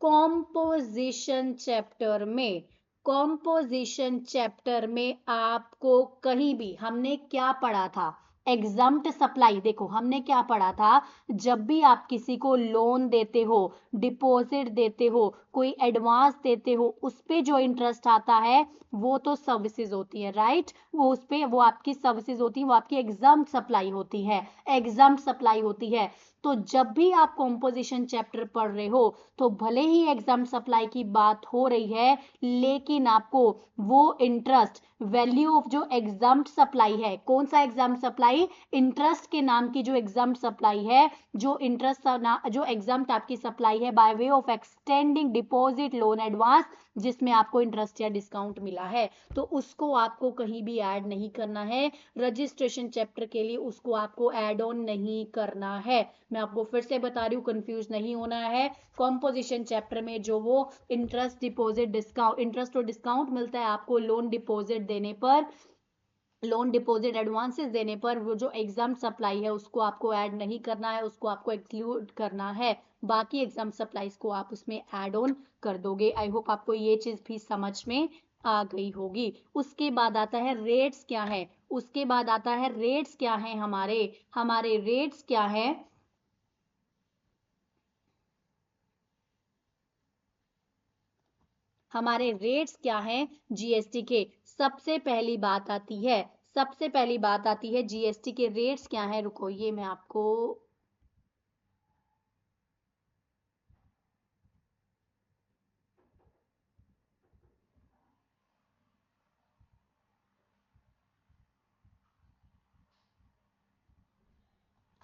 कॉम्पोजिशन चैप्टर में, कॉम्पोजिशन चैप्टर में आपको कहीं भी हमने क्या पढ़ा था? Exempt supply. देखो हमने क्या पढ़ा था, जब भी आप किसी को लोन देते हो, डिपॉजिट देते हो, कोई एडवांस देते हो, उस पे जो इंटरेस्ट आता है वो तो सर्विसेज होती है, राइट? वो उस पे, वो आपकी सर्विसेज होती है, वो आपकी एग्जम्प्ट सप्लाई होती है, एग्जम्प्ट सप्लाई होती है। तो जब भी आप कॉम्पोजिशन चैप्टर पढ़ रहे हो, तो भले ही एग्जाम सप्लाई की बात हो रही है, लेकिन आपको वो इंटरेस्ट वैल्यू ऑफ जो एग्जाम्प्ट सप्लाई है, कौन सा एग्जाम्प्ट सप्लाई? इंटरेस्ट के नाम की जो एग्जाम्प्ट सप्लाई है, जो इंटरेस्ट जो एग्जाम्प्ट आपकी सप्लाई है by way of extending deposit loan advance, जिसमें आपको इंटरेस्ट या डिस्काउंट मिला है, तो उसको आपको कहीं भी ऐड नहीं करना है। रजिस्ट्रेशन चैप्टर के लिए उसको आपको ऐड ऑन नहीं करना है। मैं आपको फिर से बता रही हूँ, कंफ्यूज नहीं होना है। कॉम्पोजिशन चैप्टर में जो वो इंटरेस्ट डिपॉजिट डिस्काउंट, इंटरेस्ट और डिस्काउंट मिलता है आपको लोन डिपॉजिट देने पर, लोन डिपॉजिट एडवांसेस देने पर, वो जो एग्जाम सप्लाई है उसको आपको ऐड नहीं करना है, उसको आपको एक्सक्लूड करना है। बाकी एग्जाम सप्लाईज को आप उसमें ऐड ऑन कर दोगे। आई होप आपको ये चीज भी समझ में आ गई होगी। उसके बाद आता है रेट्स क्या है, उसके बाद आता है रेट्स क्या है, हमारे हमारे रेट्स क्या है, हमारे रेट्स क्या हैं जीएसटी के। सबसे पहली बात आती है, सबसे पहली बात आती है जीएसटी के रेट्स क्या हैं। रुको, ये मैं आपको,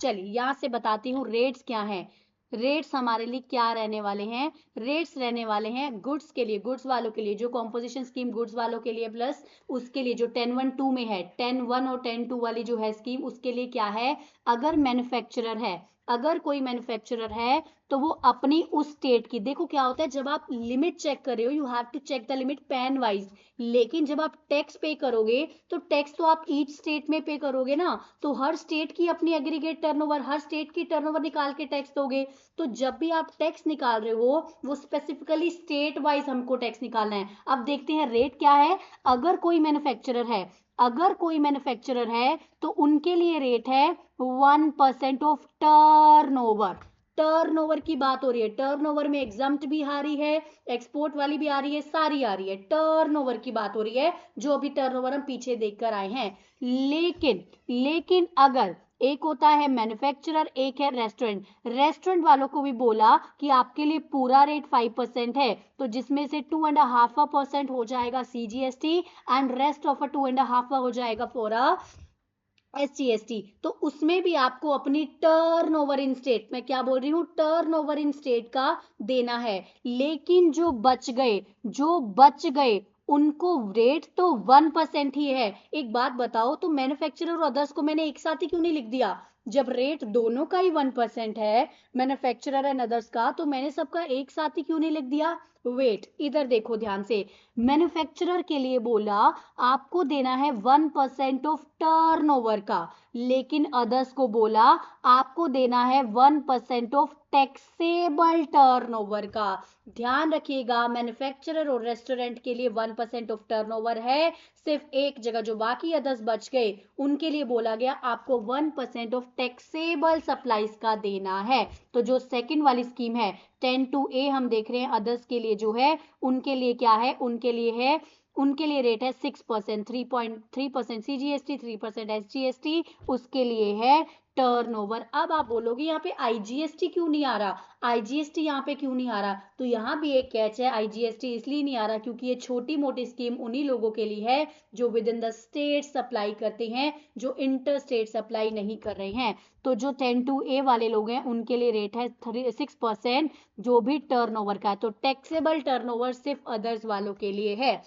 चलिए यहां से बताती हूँ रेट्स क्या हैं। रेट्स हमारे लिए क्या रहने वाले हैं? रेट्स रहने वाले हैं गुड्स के लिए, गुड्स वालों के लिए, जो कॉम्पोजिशन स्कीम गुड्स वालों के लिए, प्लस उसके लिए जो 10(1)(2) में है, 10(1) और 10(2) वाली जो है स्कीम, उसके लिए क्या है? अगर मैन्युफैक्चरर है, अगर कोई मैन्युफैक्चरर है तो वो अपनी उस स्टेट की, देखो क्या होता है जब आप लिमिट चेक कर रहे हो, you have to check the limit PAN wise, लेकिन जब आप टैक्स पे करोगे तो टैक्स तो आप ईच स्टेट में पे करोगे ना, तो हर स्टेट की अपनी एग्रीगेट टर्नओवर, हर स्टेट की टर्नओवर निकाल के टैक्स दोगे। तो जब भी आप टैक्स निकाल रहे हो वो स्पेसिफिकली स्टेट वाइज हमको टैक्स निकालना है। अब देखते हैं रेट क्या है। अगर कोई मैन्युफैक्चरर है, अगर कोई मैन्युफैक्चरर है तो उनके लिए रेट है 1% ऑफ टर्नओवर। टर्नओवर की बात हो रही है, टर्नओवर में एग्जम्प्ट भी आ रही है, एक्सपोर्ट वाली भी आ रही है, सारी आ रही है, टर्नओवर की बात हो रही है, जो अभी टर्नओवर हम पीछे देखकर आए हैं। लेकिन अगर एक होता है मैन्युफैक्चरर, एक है रेस्टोरेंट, रेस्टोरेंट वालों को भी बोला कि आपके लिए पूरा रेट 5% है, तो जिसमें से 2.5% हो जाएगा CGST एंड रेस्ट ऑफ 2.5 हो जाएगा फॉर SGST। तो उसमें भी आपको अपनी टर्नओवर इन स्टेट, मैं क्या बोल रही हूँ, टर्नओवर इन स्टेट का देना है। लेकिन जो बच गए उनको रेट तो 1% ही है। एक बात बताओ, तो मैन्युफैक्चरर और अदर्स को मैंने एक साथ ही क्यों नहीं लिख दिया? जब रेट दोनों का ही 1% है, मैन्युफैक्चरर एंड अदर्स का, तो मैंने सबका एक साथ ही क्यों नहीं लिख दिया? वेट, इधर देखो ध्यान से, मैन्युफैक्चरर के लिए बोला आपको देना है 1% ऑफ टर्नओवर का, लेकिन अदर्स को बोला आपको देना है 1% ऑफ टैक्सेबल टर्नओवर का। ध्यान रखिएगा, मैन्युफैक्चरर और रेस्टोरेंट के लिए 1% ऑफ टर्नओवर है, सिर्फ एक जगह जो बाकी अदर्स बच गए उनके लिए बोला गया आपको 1% ऑफ टैक्सेबल सप्लाईज का देना है। तो जो सेकंड वाली स्कीम है 10(2)A हम देख रहे हैं, अदर्स के लिए जो है उनके लिए क्या है, उनके लिए रेट है 6%, 3.3% CGST, 3% SGST, उसके लिए है टर्नओवर। अब आप बोलोगे यहाँ पे IGST क्यों नहीं आ रहा, IGST यहाँ पे क्यों नहीं आ रहा? तो यहाँ भी एक कैच है, IGST इसलिए नहीं आ रहा क्योंकि ये छोटी मोटी स्कीम उन्हीं लोगों के लिए है जो with in the state supply करते हैं, जो इंटर स्टेट सप्लाई नहीं कर रहे हैं। तो जो 10(2)A वाले लोग हैं उनके लिए रेट है 6% जो भी टर्नओवर का है। तो टैक्सेबल टर्नओवर सिर्फ अदर्स वालों के लिए है,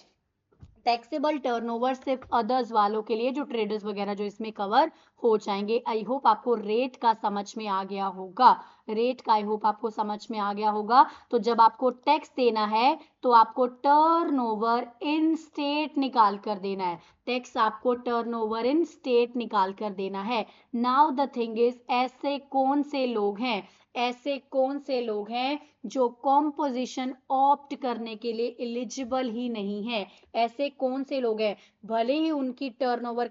टैक्सेबल टर्नओवर सिर्फ अदर्स वालों के लिए, जो ट्रेडर्स वगैरह जो इसमें कवर हो जाएंगे। आई होप आपको रेट का समझ में आ गया होगा, रेट का आई होप आपको समझ में आ गया होगा। तो जब आपको टैक्स देना है तो आपको टर्नओवर इन स्टेट निकाल कर देना है, टैक्स आपको टर्नओवर इन स्टेट निकाल कर देना है। नाउ द थिंग इज, ऐसे कौन से लोग हैं जो कॉम्पोजिशन ऑप्ट करने के लिए एलिजिबल ही नहीं है? ऐसे कौन से लोग हैं, भले ही उनकी टर्नओवर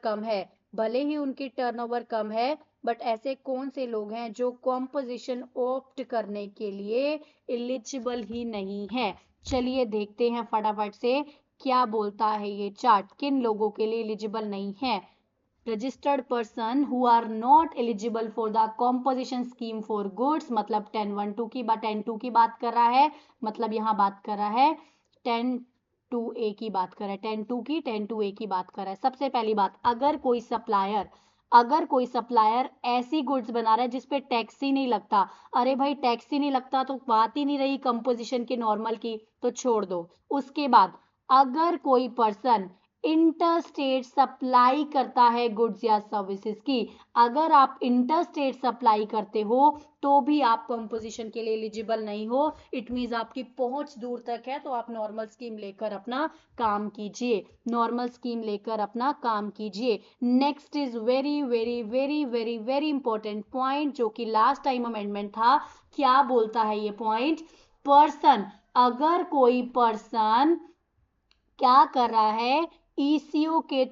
कम है, बट ऐसे कौन से लोग हैं जो कॉम्पोजिशन ऑप्ट करने के लिए एलिजिबल ही नहीं है? चलिए देखते हैं फटाफट से क्या बोलता है ये चार्ट, किन लोगों के लिए एलिजिबल नहीं है। Registered person who are not eligible for the composition scheme for goods, मतलब 10(2) की बात कर रहा है, मतलब यहाँ बात कर रहा है 10(2)A की बात कर रहा है, 10(2) की बात कर रहा है। सबसे पहली बात, अगर कोई सप्लायर ऐसी गुड्स बना रहा है जिसपे टैक्स ही नहीं लगता, अरे भाई टैक्स ही नहीं लगता तो बात ही नहीं रही कंपोजिशन की नॉर्मल की, तो छोड़ दो। उसके बाद अगर कोई पर्सन इंटर स्टेट सप्लाई करता है गुड्स या सर्विसेज की, अगर आप इंटर स्टेट सप्लाई करते हो तो भी आप कंपोजिशन के लिए एलिजिबल नहीं हो। इट मींस आपकी पहुंच दूर तक है, तो आप नॉर्मल स्कीम लेकर अपना काम कीजिए, next is very very very very very important point, जो कि लास्ट टाइम अमेंडमेंट था। क्या बोलता है ये पॉइंट? अगर कोई पर्सन क्या कर रहा है, ईसीओ के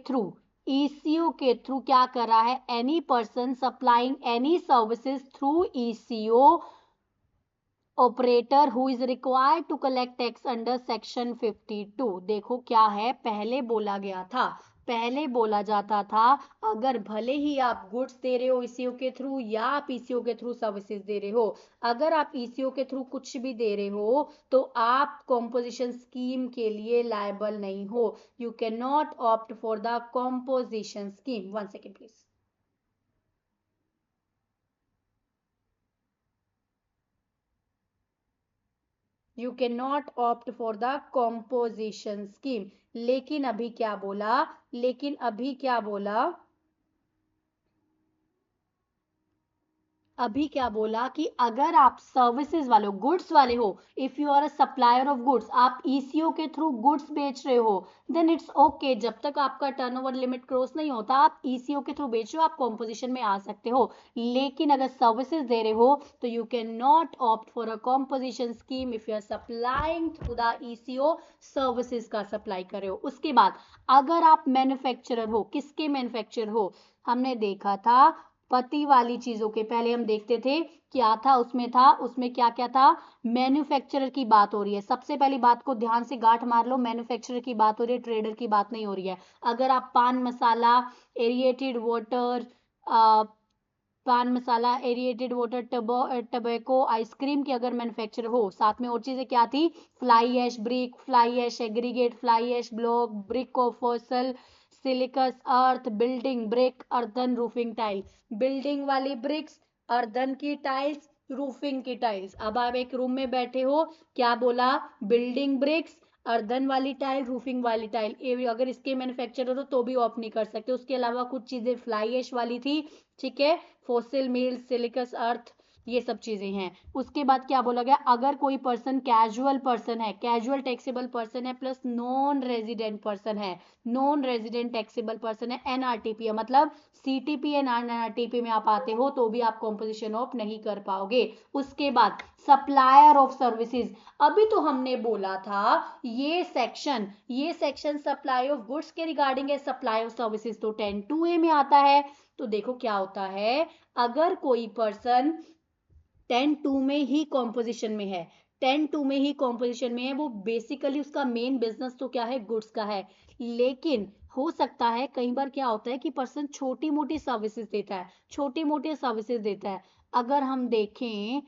थ्रू क्या कर रहा है, any person supplying any services through ECO operator who is required to collect tax under section 52। देखो क्या है, पहले बोला जाता था अगर भले ही आप गुड्स दे रहे हो ईसीओ के थ्रू या आप ईसीओ के थ्रू सर्विसेज दे रहे हो, अगर आप ईसीओ के थ्रू कुछ भी दे रहे हो तो आप कॉम्पोजिशन स्कीम के लिए लायबल नहीं हो, you can not opt for the composition scheme. 1 second please. You can not opt for the composition scheme. लेकिन अभी क्या बोला, अभी क्या बोला कि अगर आप सर्विसेज वाले हो, गुड्स वाले हो, if you are a supplier of goods, आप ईसीओ के थ्रू गुड्स बेच रहे हो, देन इट्स ओके, जब तक आपका टर्नओवर लिमिट क्रॉस नहीं होता आप ईसीओ के थ्रू बेच रहे हो, आप कॉम्पोजिशन में आ सकते हो। लेकिन अगर सर्विसेज दे रहे हो तो you can not opt for a composition scheme if you are supplying through the ECO, services का सप्लाई कर रहे हो। उसके बाद अगर आप मैन्युफैक्चरर हो, किसके मैन्युफैक्चरर हो, हमने देखा था पति वाली चीजों के पहले हम देखते थे क्या था, उसमें क्या क्या था, मैन्युफैक्चरर की बात हो रही है। सबसे पहली बात को ध्यान से गांठ मार लो, मैन्युफैक्चरर की बात हो रही है, ट्रेडर की बात नहीं हो रही है। अगर आप पान मसाला, एरिएटेड वाटर, पान मसाला, एरिएटेड वाटर, टबैको, आइसक्रीम की अगर मैन्युफैक्चर हो, साथ में और चीजें क्या थी, fly ash brick, fly ash aggregate, fly ash block, brick of fossil, siliceous earth, building brick, earthen roofing tile, building वाली ब्रिक्स, अर्दन की टाइल्स, रूफिंग की टाइल्स। अब आप एक रूम में बैठे हो, क्या बोला, बिल्डिंग ब्रिक्स, अर्दन वाली टाइल, रूफिंग वाली टाइल, अगर इसके मैन्युफैक्चरर हो तो भी ऑफ नहीं कर सकते। उसके अलावा कुछ चीजें फ्लाई ऐश वाली थी, ठीक है, फोसिल मिल, सिलिकस अर्थ, ये सब चीजें हैं। उसके बाद क्या बोला गया, अगर कोई पर्सन कैजुअल पर्सन है, कैजुअल टैक्सेबल पर्सन है, प्लस नॉन रेजिडेंट पर्सन है, नॉन रेजिडेंट टैक्सेबल पर्सन है, एनआरटीपी है, मतलब सीटीपी एंड एनआरटीपी में आप आते हो तो भी आप कॉम्पोजिशन ऑफ नहीं कर पाओगे। उसके बाद सप्लायर ऑफ सर्विसेज, अभी तो हमने बोला था ये सेक्शन सप्लाई ऑफ गुड्स के रिगार्डिंग है, सप्लाई ऑफ सर्विसेज तो 10(2)A में आता है। तो देखो क्या होता है, अगर कोई पर्सन 10(2) में ही कॉम्पोजिशन में है, 10(2) में ही कॉम्पोजिशन में है, वो बेसिकली उसका मेन बिजनेस तो क्या है, गुड्स का है। लेकिन हो सकता है कई बार क्या होता है कि पर्सन छोटी मोटी सर्विसेज देता है, छोटी मोटी सर्विसेज देता है। अगर हम देखें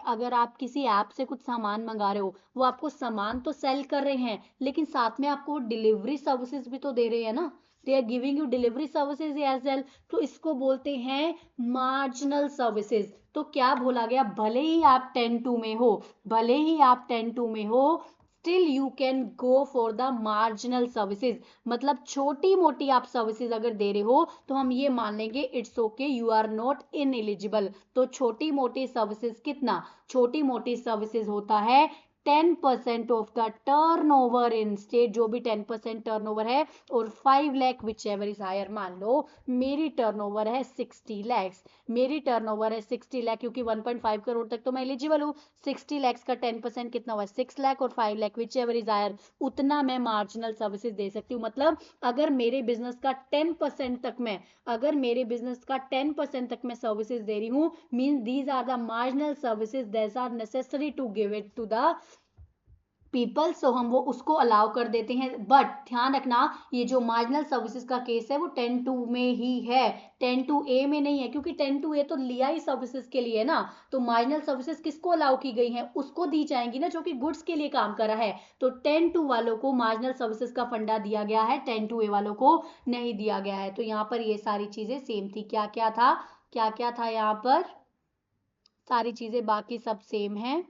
अगर आप किसी ऐप से कुछ सामान मंगा रहे हो, वो आपको सामान तो सेल कर रहे हैं लेकिन साथ में आपको डिलीवरी सर्विसेज भी तो दे रहे हैं ना, they are giving you delivery services as well, तो इसको बोलते हैं मार्जिनल सर्विसेज। तो क्या बोला गया, भले ही आप 10(2) में हो, भले ही आप 10(2) में हो, still you can go for the marginal services, मतलब छोटी मोटी आप सर्विसेज अगर दे रहे हो तो हम ये मान लेंगे it's okay, you are not in eligible. तो छोटी मोटी सर्विसेज कितना, छोटी मोटी सर्विसेज होता है 10% of the turnover in state, जो भी 10% टर्नओवर है, और 5 lakh whichever is higher. मान लो मेरी टर्नओवर है 60 लैक्स, मेरी टर्नओवर है 60 लाख, क्योंकि 1.5 करोड़ तक तो मैं एलिजिबल हूँ। 60 लैक्स का 10% कितना हुआ, 6 लाख, और 5 lakh whichever is higher, उतना मैं मार्जिनल सर्विसेज दे सकती हूँ। मतलब अगर मेरे बिजनेस का 10% तक मैं अगर मेरे बिजनेस का 10% तक मैं सर्विसेज दे रही हूँ, means these are the marginal services that are necessary to give it to the people, so हम वो उसको अलाउ कर देते हैं। बट ध्यान रखना, ये जो मार्जिनल सर्विसेज का केस है वो 10(2) में ही है, 10(2)A में नहीं है, क्योंकि 10(2)A तो लिया ही सर्विसेज के लिए ना, तो मार्जिनल सर्विसेज किसको अलाउ की गई है, उसको दी जाएंगी ना जो कि गुड्स के लिए काम कर रहा है। तो 10(2) वालों को मार्जिनल सर्विसेज का फंडा दिया गया है, 10(2)A वालों को नहीं दिया गया है। तो यहाँ पर ये सारी चीजें सेम थी, क्या क्या था यहाँ पर, सारी चीजें बाकी सब सेम है।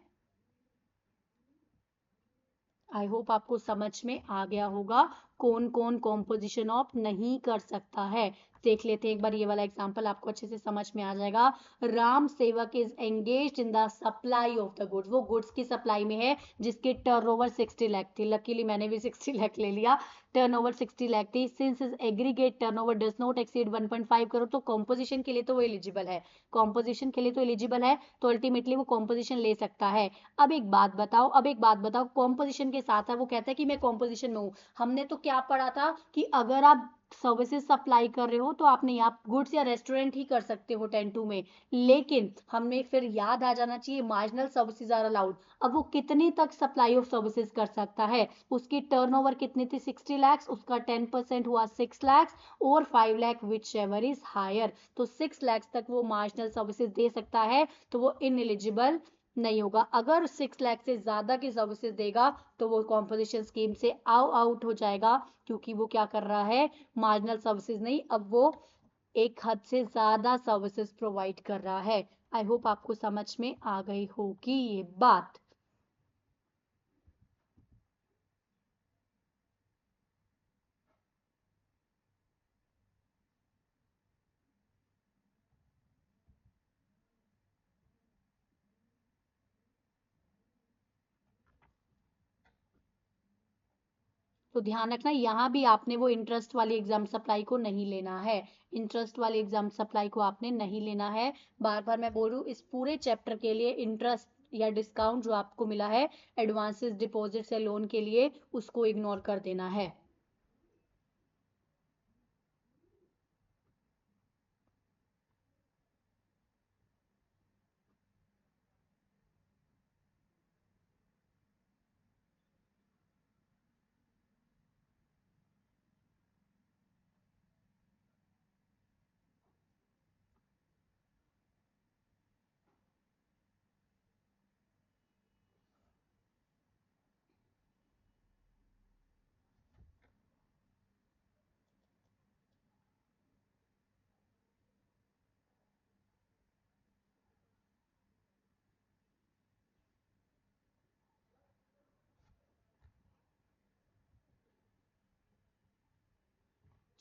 आई होप आपको समझ में आ गया होगा कौन कौन कॉम्पोजिशन ऑफ नहीं कर सकता है। देख लेते हैं एक बार ये वाला एग्जांपल, आपको अच्छे से समझ में आ जाएगा। राम सेवक is engaged in the supply of the goods, वो गुड्स की सप्लाई में है जिसकी टर्नओवर 60 लाख थी, लकीली मैंने भी 60 लाख ले लिया, टर्नओवर 60 लाख थी। Since is aggregate turnover does not exceed 1.5 crore, तो कॉम्पोजिशन के लिए तो वो एलिजिबल है, कॉम्पोजिशन के लिए तो एलिजिबल है, तो अल्टीमेटली वो कॉम्पोजिशन ले सकता है। अब एक बात बताओ कॉम्पोजिशन के साथ है, वो कहता है कि मैं कॉम्पोजिशन में हूँ। हमने तो क्या पढ़ा था कि अगर आप सर्विसेज सप्लाई कर रहे हो तो आप नहीं, आप गुड्स या रेस्टोरेंट ही कर सकते हो 10(2) में। लेकिन हमें फिर याद आ जाना चाहिए मार्जिनल सर्विसेज आर अलाउड। अब वो कितनी तक सप्लाई ऑफ सर्विसेज कर सकता है, उसकी टर्नओवर कितनी थी, 60 लाख, उसका 10% हुआ 6 लाख, और 5 lakh whichever is higher, तो 6 लाख तक वो मार्जिनल सर्विसेज दे सकता है, तो वो इनएलिजिबल नहीं होगा। अगर 6 लाख से ज्यादा की सर्विसेज देगा तो वो कॉम्पोजिशन स्कीम से आउट हो जाएगा, क्योंकि वो क्या कर रहा है, मार्जिनल सर्विसेज नहीं, अब वो एक हद से ज्यादा सर्विसेज प्रोवाइड कर रहा है। आई होप आपको समझ में आ गई होगी ये बात। तो ध्यान रखना यहाँ भी आपने वो इंटरेस्ट वाली एग्जाम सप्लाई को नहीं लेना है, इंटरेस्ट वाली एग्जाम सप्लाई को आपने नहीं लेना है। बार बार मैं बोल रही हूँ, इस पूरे चैप्टर के लिए इंटरेस्ट या डिस्काउंट जो आपको मिला है एडवांसेस डिपॉजिट से लोन के लिए, उसको इग्नोर कर देना है।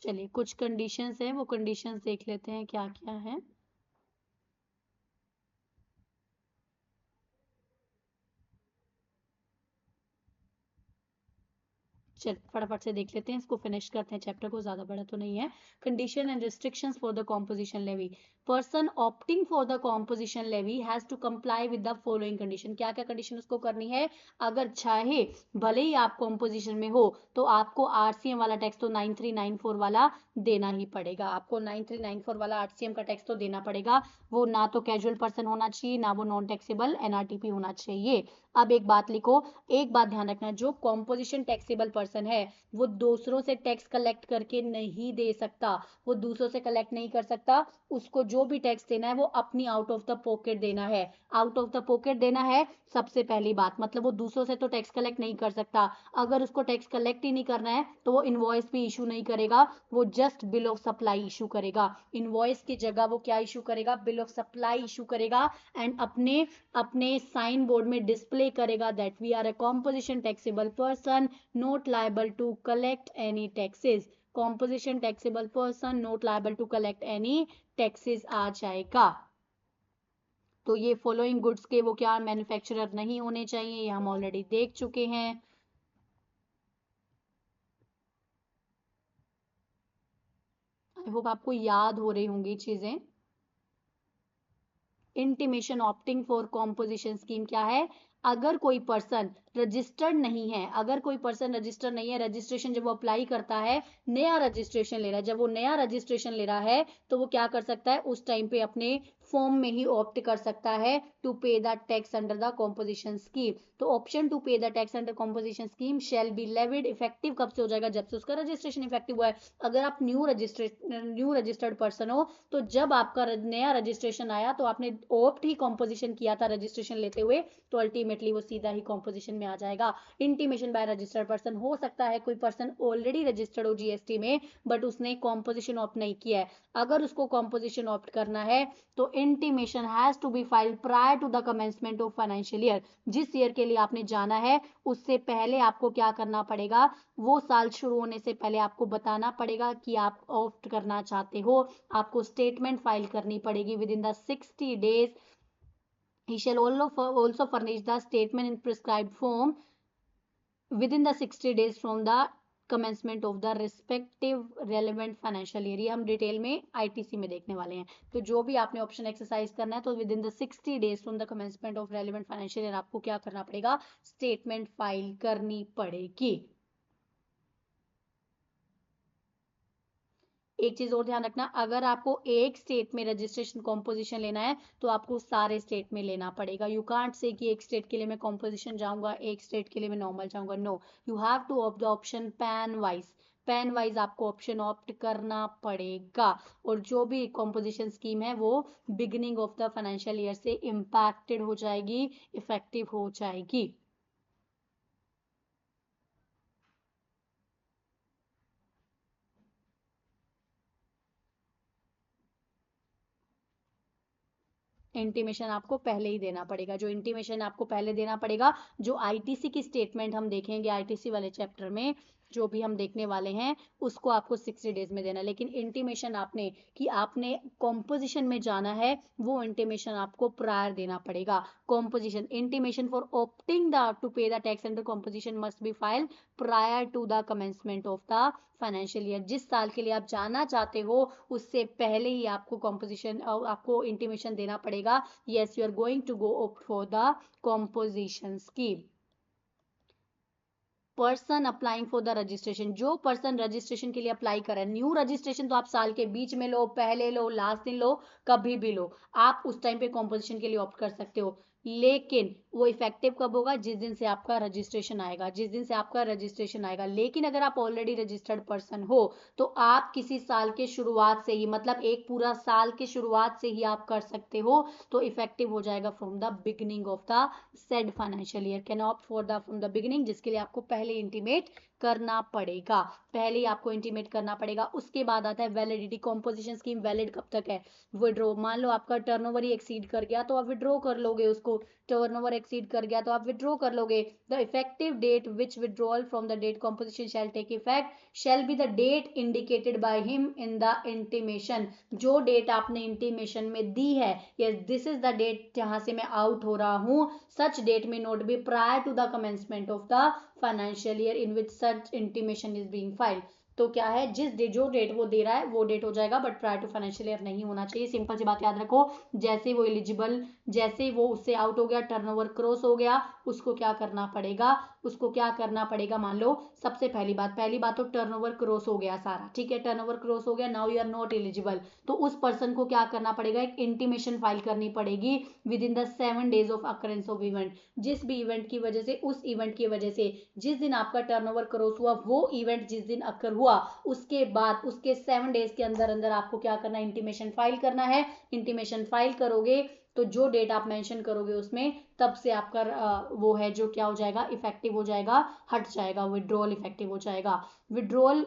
चलिए कुछ कंडीशंस हैं, वो कंडीशंस देख लेते हैं क्या क्या है। चल फटाफट से देख लेते हैं, इसको फिनिश करते हैं चैप्टर को, ज्यादा बड़ा तो नहीं है। Condition and restrictions for the composition levy. Person opting for the composition levy has to comply with the following condition. क्या क्या कंडीशन उसको करनी है? अगर चाहे भले ही आप कॉम्पोजिशन में हो तो आपको आरसीएम वाला टैक्स तो 9394 वाला देना ही पड़ेगा, आपको 9394 वाला आरसीएम का टैक्स तो देना पड़ेगा। वो ना तो कैजुअल पर्सन होना चाहिए, ना वो नॉन टैक्सेबल एनआरटीपी होना चाहिए। अब एक बात लिखो, एक बात ध्यान रखना, जो कॉम्पोजिशन टैक्सेबल पर्सन है वो दूसरों से टैक्स कलेक्ट करके नहीं दे सकता, वो दूसरों से कलेक्ट नहीं कर सकता। उसको जो भी टैक्स देना है वो अपनी आउट ऑफ द पॉकेट देना है, आउट ऑफ द पॉकेट देना है सबसे पहली बात। मतलब वो दूसरों से तो टैक्स कलेक्ट नहीं कर सकता। अगर उसको टैक्स कलेक्ट ही नहीं करना है तो वो इनवॉइस भी इशू नहीं करेगा, वो just bill of supply issue करेगा। इनवॉइस की जगह वो क्या इशू करेगा? बिल ऑफ सप्लाई इशू करेगा। एंड अपने अपने साइन बोर्ड में डिस्प्ले करेगा that we are a composition taxable person not liable to collect any taxes. Composition taxable person not liable to collect any taxes आ जाएगा। तो ये फॉलोइंग गुड्स के वो क्या मैन्युफैक्चरर नहीं होने चाहिए, ये हम ऑलरेडी देख चुके हैं। आई होप आपको याद हो रही होंगी चीजें। Intimation opting for composition scheme क्या है? अगर कोई पर्सन रजिस्टर्ड नहीं है, अगर कोई पर्सन रजिस्टर्ड नहीं है, रजिस्ट्रेशन जब वो अप्लाई करता है, नया रजिस्ट्रेशन ले रहा है, जब वो नया रजिस्ट्रेशन ले रहा है तो वो क्या कर सकता है? उस टाइम पे अपने फॉर्म में ही ऑप्ट कर सकता है to pay the tax under the composition scheme. तो option to pay the tax under composition scheme shall be levied. Effective कब से हो जाएगा? जब से उसका रजिस्ट्रेशन इफेक्टिव हुआ है। अगर आप न्यू रजिस्टर्ड पर्सन हो तो जब आपका नया रजिस्ट्रेशन आया तो आपने ऑप्ट ही कॉम्पोजिशन किया था रजिस्ट्रेशन लेते हुए, तो अल्टीमेटली वो सीधा ही कॉम्पोजिशन में आ जाएगा। इंटीमेशन बाय रजिस्टर्ड पर्सन, हो सकता है कोई पर्सन ऑलरेडी रजिस्टर्ड हो जीएसटी में बट उसने कॉम्पोजिशन ऑप्ट नहीं किया है। अगर उसको कॉम्पोजिशन ऑप्ट करना है तो intimation has to be filed prior to the commencement of financial year. जिस ईयर के लिए आपने जाना है उससे पहले आपको क्या करना पड़ेगा? वो साल शुरू होने से पहले आपको बताना पड़ेगा कि आप ऑप्ट करना चाहते हो। आपको स्टेटमेंट फाइल करनी पड़ेगी with in the 60 days. He shall also furnish the statement in prescribed form within the 60 days from the commencement of the respective relevant financial year. ये हम डिटेल में आईटीसी में देखने वाले हैं। तो जो भी आपने ऑप्शन एक्सरसाइज करना है तो with in the 60 days from the commencement of relevant financial year आपको क्या करना पड़ेगा? स्टेटमेंट फाइल करनी पड़ेगी। एक चीज और ध्यान रखना, अगर आपको एक स्टेट में रजिस्ट्रेशन कॉम्पोजिशन लेना है तो आपको सारे स्टेट में लेना पड़ेगा। यू कांट से कि एक स्टेट के लिए मैं कॉम्पोजिशन जाऊंगा, एक स्टेट के लिए मैं नॉर्मल जाऊंगा। No, you have to opt the option PAN wise. PAN wise आपको ऑप्शन ऑप्ट करना पड़ेगा। और जो भी कॉम्पोजिशन स्कीम है वो beginning of the financial year से इम्पैक्टेड हो जाएगी, इफेक्टिव हो जाएगी। इंटीमेशन आपको पहले ही देना पड़ेगा। जो इंटीमेशन आपको पहले देना पड़ेगा, जो आईटीसी की स्टेटमेंट हम देखेंगे आईटीसी वाले चैप्टर में, जो भी हम देखने वाले हैं उसको आपको 60 डेज में देना, लेकिन इंटीमेशन आपने कि आपने कॉम्पोजिशन में जाना है वो इंटीमेशन आपको प्रायर देना पड़ेगा। Composition intimation for opting the to pay the tax under composition must be file prior to the commencement of the financial year. जिस साल के लिए आप जाना चाहते हो उससे पहले ही आपको कॉम्पोजिशन आपको इंटीमेशन देना पड़ेगा, yes you are going to go opt for the composition scheme. Person applying for the registration, जो पर्सन रजिस्ट्रेशन के लिए अप्लाई कर रहा है, न्यू रजिस्ट्रेशन तो आप साल के बीच में लो, पहले लो, लास्ट दिन लो, कभी भी लो, आप उस टाइम पे कॉम्पोजिशन के लिए ऑप्ट कर सकते हो, लेकिन वो इफेक्टिव कब होगा, जिस दिन से आपका रजिस्ट्रेशन आएगा, जिस दिन से आपका रजिस्ट्रेशन आएगा। लेकिन अगर आप ऑलरेडी रजिस्टर्ड पर्सन हो तो आप किसी साल के शुरुआत से ही, मतलब एक पूरा साल के शुरुआत से ही आप कर सकते हो, तो इफेक्टिव हो जाएगा from the beginning of the said financial year. Can opt for the from the beginning, जिसके लिए आपको पहले इंटीमेट करना पड़ेगा, पहले ही आपको इंटीमेट करना पड़ेगा। उसके बाद आता है वैलिडिटी। कॉम्पोजिशन स्कीम वैलिड कब तक है, विड्रॉ, मान लो आपका टर्नओवर ही एक्सीड कर गया तो आप विड्रॉ कर लोगे उसको, टर्नओवर एक्सीड कर गया तो आप विड्रॉ कर लोगे। The effective date which withdrawal from the date composition shall take effect shall be the date indicated by him in the intimation. जो डेट आपने इंटीमेशन में दी है, yes this is the date जहां से मैं आउट हो रहा हूं, such date may not be prior to the commencement of the financial year in which such intimation is being filed. तो क्या है, जिस डे जो डेट वो दे रहा है वो डेट हो जाएगा, but prior to financial year नहीं होना चाहिए। सिंपल सी बात याद रखो, जैसे वो एलिजिबल, जैसे वो उससे आउट हो गया, टर्नओवर क्रॉस हो गया, उसको क्या करना पड़ेगा, उसको क्या करना पड़ेगा, मान लो सबसे पहली बात तो टर्नओवर क्रॉस हो गया सारा, ठीक है, टर्नओवर क्रॉस हो गया, now you are not eligible, तो उस पर्सन को क्या करना पड़ेगा, एक इंटीमेशन फाइल करनी पड़ेगी with in the 7 days of occurrence of event. जिस भी इवेंट की वजह से, उस इवेंट की वजह से जिस दिन आपका टर्नओवर क्रॉस हुआ, वो इवेंट जिस दिन अकर हुआ उसके बाद उसके 7 डेज के अंदर अंदर आपको क्या करना है, इंटीमेशन फाइल करना है। इंटीमेशन फाइल करोगे तो जो डेट आप मेंशन करोगे उसमें, तब से आपका वो है जो क्या हो जाएगा, इफेक्टिव हो जाएगा, हट जाएगा, विड्रॉल इफेक्टिव हो जाएगा। विड्रॉल,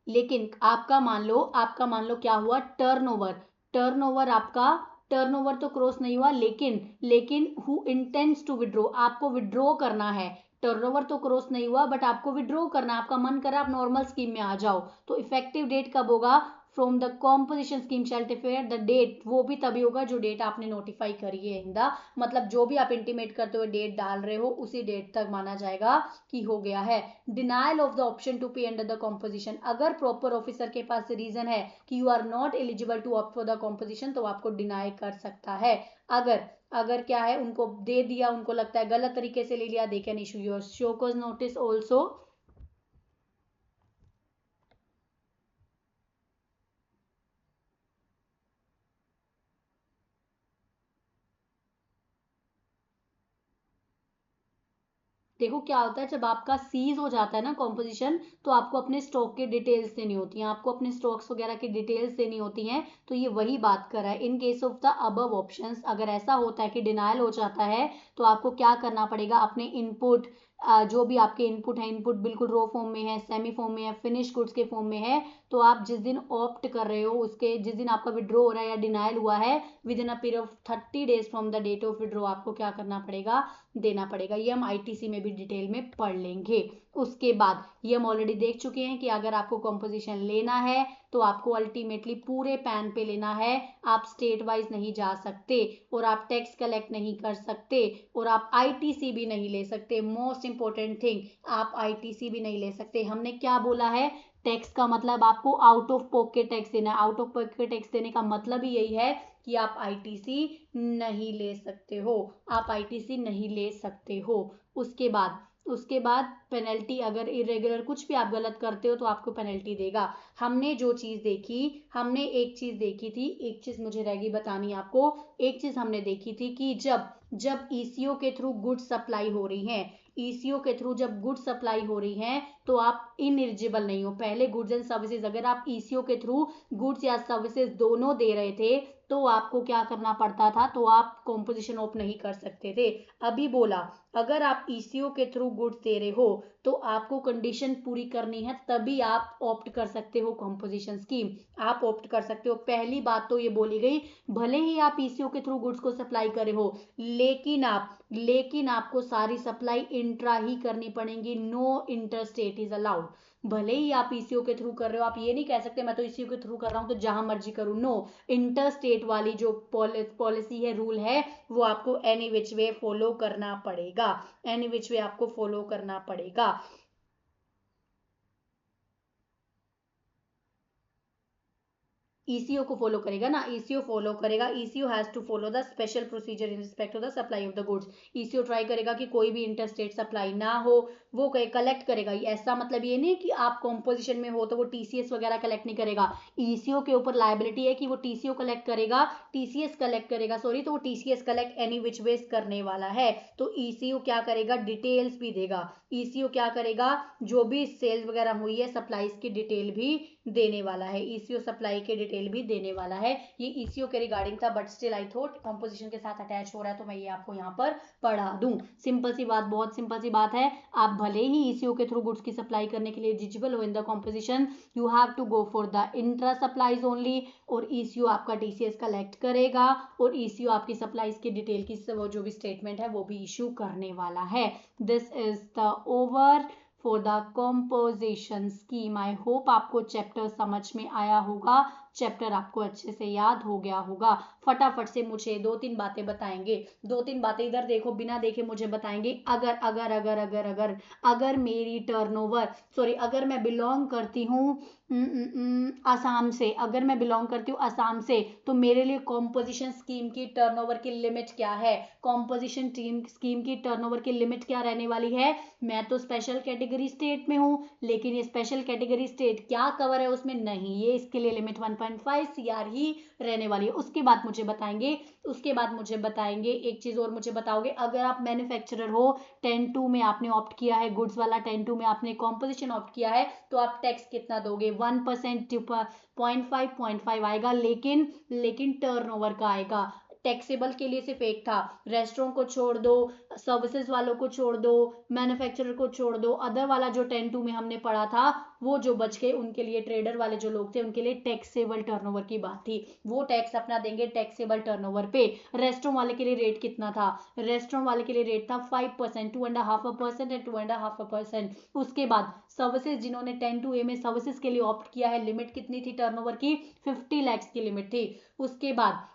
लेकिन आपका मान लो क्या हुआ, टर्नओवर, आपका टर्नओवर तो क्रॉस नहीं हुआ, लेकिन हु इंटेंड्स टू विड्रॉ, आपको विड्रॉ करना है। टर्नओवर तो क्रॉस नहीं हुआ बट आपको विड्रॉ करना, आपका मन करा आप नॉर्मल स्कीम में आ जाओ, तो इफेक्टिव डेट कब होगा, from the composition scheme shall differ the date, वो भी तभी होगा जो डेट आपने नोटिफाई करी है इन द, मतलब जो भी आप इंटीमेट करते हुए डेट डाल रहे हो उसी डेट तक माना जाएगा कि हो गया है। Denial of the option to pay under the composition, अगर प्रॉपर ऑफिसर के पास रीजन है कि you are not eligible to opt for the composition, तो आपको डिनाई कर सकता है। अगर क्या है, उनको दे दिया, उनको लगता है गलत तरीके से ले लिया, they can issue your show cause notice also. देखो क्या होता है, जब आपका सीज हो जाता है ना कॉम्पोजिशन, तो आपको अपने स्टॉक की डिटेल्स देनी होती हैं, आपको अपने स्टॉक्स वगैरह की डिटेल्स देनी होती हैं, तो ये वही बात कर रहा है। इन case of the above options, अगर ऐसा होता है कि डिनायल हो जाता है, तो आपको क्या करना पड़ेगा, अपने इनपुट, जो भी आपके इनपुट है, इनपुट बिल्कुल रो फॉर्म में है, सेमी फॉर्म में है, फिनिश गुड्स के फॉर्म में है, तो आप जिस दिन ऑप्ट कर रहे हो उसके, जिस दिन आपका विड्रॉ हो रहा है या डिनायल हुआ है, within a period of 30 days from the date of withdraw, आपको क्या करना पड़ेगा, देना पड़ेगा। ये हम आईटीसी में भी डिटेल में पढ़ लेंगे। उसके बाद ये हम ऑलरेडी देख चुके हैं कि अगर आपको कॉम्पोजिशन लेना है तो आपको अल्टीमेटली पूरे पैन पे लेना है, आप स्टेट वाइज नहीं जा सकते, और आप टैक्स कलेक्ट नहीं कर सकते, और आप आईटीसी भी नहीं ले सकते। मोस्ट इंपॉर्टेंट थिंग, आप आईटीसी भी नहीं ले सकते। हमने क्या बोला है, टैक्स का मतलब आपको आउट ऑफ पॉकेट टैक्स देना है। आउट ऑफ पॉकेट टैक्स देने का मतलब ही यही है कि आप आईटीसी नहीं ले सकते हो, आप आईटीसी नहीं ले सकते हो। उसके बाद पेनल्टी, अगर इरेगुलर कुछ भी आप गलत करते हो तो आपको पेनल्टी देगा। हमने एक चीज देखी थी, एक चीज मुझे रहेगी बतानी आपको। एक चीज हमने देखी थी कि जब ईसीओ के थ्रू गुड्स सप्लाई हो रही हैं, ईसीओ के थ्रू जब गुड्स सप्लाई हो रही हैं, तो आप इनएलिजिबल नहीं हो। पहले गुड्स एंड सर्विसेज, अगर आप ईसीओ के थ्रू गुड्स या सर्विसेज दोनों दे रहे थे तो आपको क्या करना पड़ता था, तो आप कॉम्पोजिशन ऑप्ट नहीं कर सकते थे। अभी बोला अगर आप ईसीओ के थ्रू गुड्स दे रहे हो तो आपको कंडीशन पूरी करनी है, तभी आप ऑप्ट कर सकते हो कॉम्पोजिशन स्कीम, आप ऑप्ट कर सकते हो। पहली बात तो ये बोली गई, भले ही आप ईसीओ के थ्रू गुड्स को सप्लाई करे हो, लेकिन आपको सारी सप्लाई इंट्रा ही करनी पड़ेगी, no inter state is allowed. भले ही आप ईसीओ के थ्रू कर रहे हो, आप ये नहीं कह सकते मैं तो ईसीओ के थ्रू कर रहा हूं तो जहां मर्जी करूं, नो। इंटर स्टेट वाली जो पॉलिसी है, रूल है, वो आपको एनी विच वे फॉलो करना पड़ेगा, एनी विच वे आपको फॉलो करना पड़ेगा। ईसीओ को फॉलो करेगा ना, ईसीओ फॉलो करेगा, ECO has to follow the special procedure in respect of the supply of the goods. ECO try करेगा कि कोई भी इंटरस्टेट सप्लाई ना हो, वो कलेक्ट करेगा। ऐसा मतलब ये नहीं कि आप कॉम्पोजिशन में हो तो वो टीसीएस वगैरह कलेक्ट नहीं करेगा, ईसीओ के ऊपर लायबिलिटी है कि वो टीसीओ कलेक्ट करेगा, टीसीएस कलेक्ट करेगा, सॉरी, तो वो TCS collect any which ways करने वाला है। तो ईसीओ क्या करेगा, डिटेल्स भी देगा। ईसीओ क्या करेगा, जो भी सेल्स वगैरह हुई है, सप्लाईज की डिटेल भी देने वाला है, ईसीओ सप्लाई के डिटेल भी देने वाला है। ये ईसीओ के रिगार्डिंग था, but still I thought composition के साथ अटैच हो रहा है तो मैं ये आपको यहाँ पर पढ़ा दूं। सिंपल सी बात, बहुत सिंपल सी बात है। आप भले ही ईसीओ के थ्रू गुड्स की सप्लाई करने के लिए एलिजिबल हो in the composition, you have to go for the intra supplies only, और ईसीओ आपका टीसीएस कलेक्ट करेगा, और ईसीओ आपकी सप्लाईज की डिटेल की जो भी स्टेटमेंट है वो भी इशू करने वाला है। This is the over for the composition scheme. I hope आपको चैप्टर समझ में आया होगा, चैप्टर आपको अच्छे से याद हो गया होगा। फटाफट से मुझे दो तीन बातें बताएंगे, दो तीन बातें इधर देखो, बिना देखे मुझे बताएंगे। अगर अगर अगर अगर अगर अगर मेरी टर्नओवर, सॉरी, अगर मैं बिलोंग करती हूँ आसाम से, अगर मैं बिलोंग करती हूँ आसाम से, तो मेरे लिए कॉम्पोजिशन स्कीम की टर्नओवर की लिमिट क्या है, कॉम्पोजिशन टीम स्कीम की टर्नओवर की लिमिट क्या रहने वाली है। मैं तो स्पेशल कैटेगरी स्टेट में हूं, लेकिन ये स्पेशल कैटेगरी स्टेट क्या कवर है उसमें, नहीं, ये इसके लिए लिमिट 1.5 सीआर ही रहने वाली है। उसके बाद मुझे बताएंगे एक चीज और मुझे बताओगे, अगर आप मैन्युफैक्चरर हो, 10(2) में आपने ऑप्ट किया है, गुड्स वाला 10(2) में आपने कॉम्पोजिशन ऑप्ट किया है, तो आप टैक्स कितना दोगे, 1%, 0.5 आएगा, लेकिन टर्नओवर का आएगा। टैक्सेबल के लिए सिर्फ एक था, रेस्टोरेंट को छोड़ दो, सर्विसेज वालों को छोड़ दो, मैन्युफैक्चरर को छोड़ दो, अदर वाला जो 10(2) में हमने पढ़ा था, वो जो बच गए उनके लिए, ट्रेडर वाले जो लोग थे उनके लिए टैक्सेबल टर्नओवर की बात थी, वो टैक्स अपना देंगे टैक्सेबल टर्नओवर पे। रेस्टोरेंट वाले के लिए रेट कितना था, रेस्टोरेंट वाले के लिए रेट था 5%, 2.5% एंड 2.5%। उसके बाद सर्विसेज, जिन्होंने 10(2) में सर्विसेज के लिए ऑप्ट किया है, लिमिट कितनी थी टर्नओवर की, 50 लाख की लिमिट थी। उसके बाद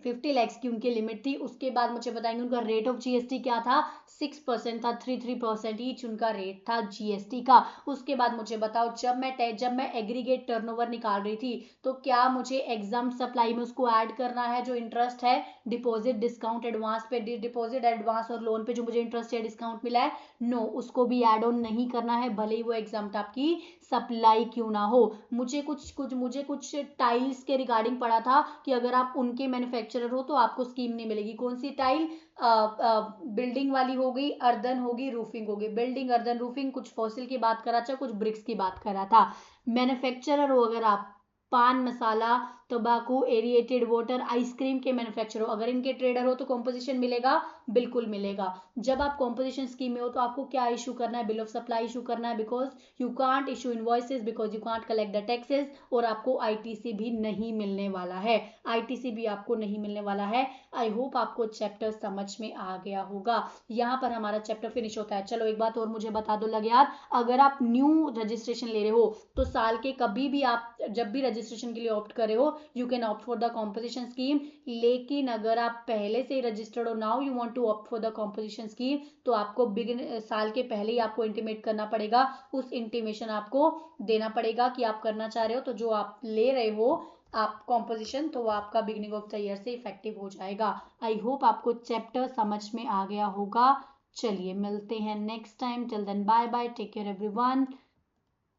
50 लाख की उनकी लिमिट थी। उसके बाद मुझे बताएंगे उनका रेट ऑफ जीएसटी क्या था, 6% था, 3% ईच उनका रेट था जीएसटी का। उसके बाद मुझे बताओ, जब मैं एग्रीगेट टर्नओवर निकाल रही थी, तो क्या मुझे एग्जाम सप्लाई में उसको ऐड करना है, जो इंटरेस्ट है, डिपॉजिट डिस्काउंट एडवांस पे, डिपॉजिट एडवांस और लोन पे जो मुझे इंटरेस्ट या डिस्काउंट मिला है, नो, उसको भी ऐड ऑन नहीं करना है, भले ही वो एग्जाम आपकी सप्लाई क्यों ना हो। मुझे कुछ टाइल्स के रिगार्डिंग पढ़ा था कि अगर आप उनके मैन्युफैक्चरर हो तो आपको स्कीम नहीं मिलेगी। कौन सी टाइल, बिल्डिंग वाली हो गई, अर्दन होगी, रूफिंग होगी, बिल्डिंग, अर्दन, रूफिंग, कुछ फॉसिल की बात करा था, कुछ ब्रिक्स की बात करा था। मैन्युफैक्चरर हो अगर आप, पान मसाला, तंबाकू, एरिएटेड वाटर, आइसक्रीम के मैन्युफैक्चरर हो, अगर इनके ट्रेडर हो तो कॉम्पोजिशन मिलेगा, बिल्कुल मिलेगा। जब आप कॉम्पोजिशन स्कीम में हो तो आपको क्या इशू करना है, बिल ऑफ सप्लाई इशू करना है, because you can't issue invoices, because you can't collect the taxes, और आपको आईटीसी भी नहीं मिलने वाला है, आईटीसी भी आपको नहीं मिलने वाला है। आई होप आपको चैप्टर समझ में आ गया होगा। यहाँ पर हमारा चैप्टर फिनिश होता है। चलो एक बात और मुझे बता दो लग यार, अगर आप न्यू रजिस्ट्रेशन ले रहे हो तो साल के कभी भी आप जब भी रजिस्ट्रेशन के लिए ऑप्ट करे हो, you can opt for the composition scheme. लेकिन अगर आप पहले से ही रजिस्टर्ड हो, now you want to opt for the composition scheme, तो आपको साल के पहले ही आपको इंटीमेट करना पड़ेगा, उस इंटीमेशन आपको देना पड़ेगा कि आप करना चाह रहे हो, तो जो आप ले रहे हो आप कॉम्पोजिशन, तो वो आपका बिगिनिंग ऑफ द ईयर से इफेक्टिव हो जाएगा। आई होप आपको चैप्टर समझ में आ गया होगा। चलिए मिलते हैं next time, till then bye bye, take care everyone.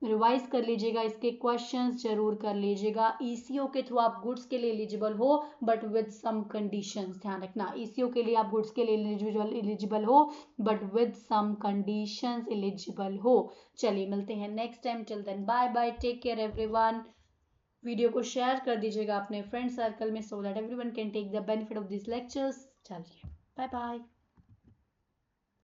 Revise कर लीजिएगा, इसके क्वेश्चंस जरूर कर लीजिएगा। ईसीओ के थ्रू आप गुड्स के लिए एलिजिबल हो, बट विद सम कंडीशंस, ध्यान रखना, ईसीओ के लिए आप गुड्स के लिए एलिजिबल हो, but with some conditions eligible हो। चलिए मिलते हैं next time, till then bye bye, take care everyone. Video को शेयर कर दीजिएगा अपने फ्रेंड सर्कल में, so that everyone can take the benefit of this lectures. चलिए बाय बाय।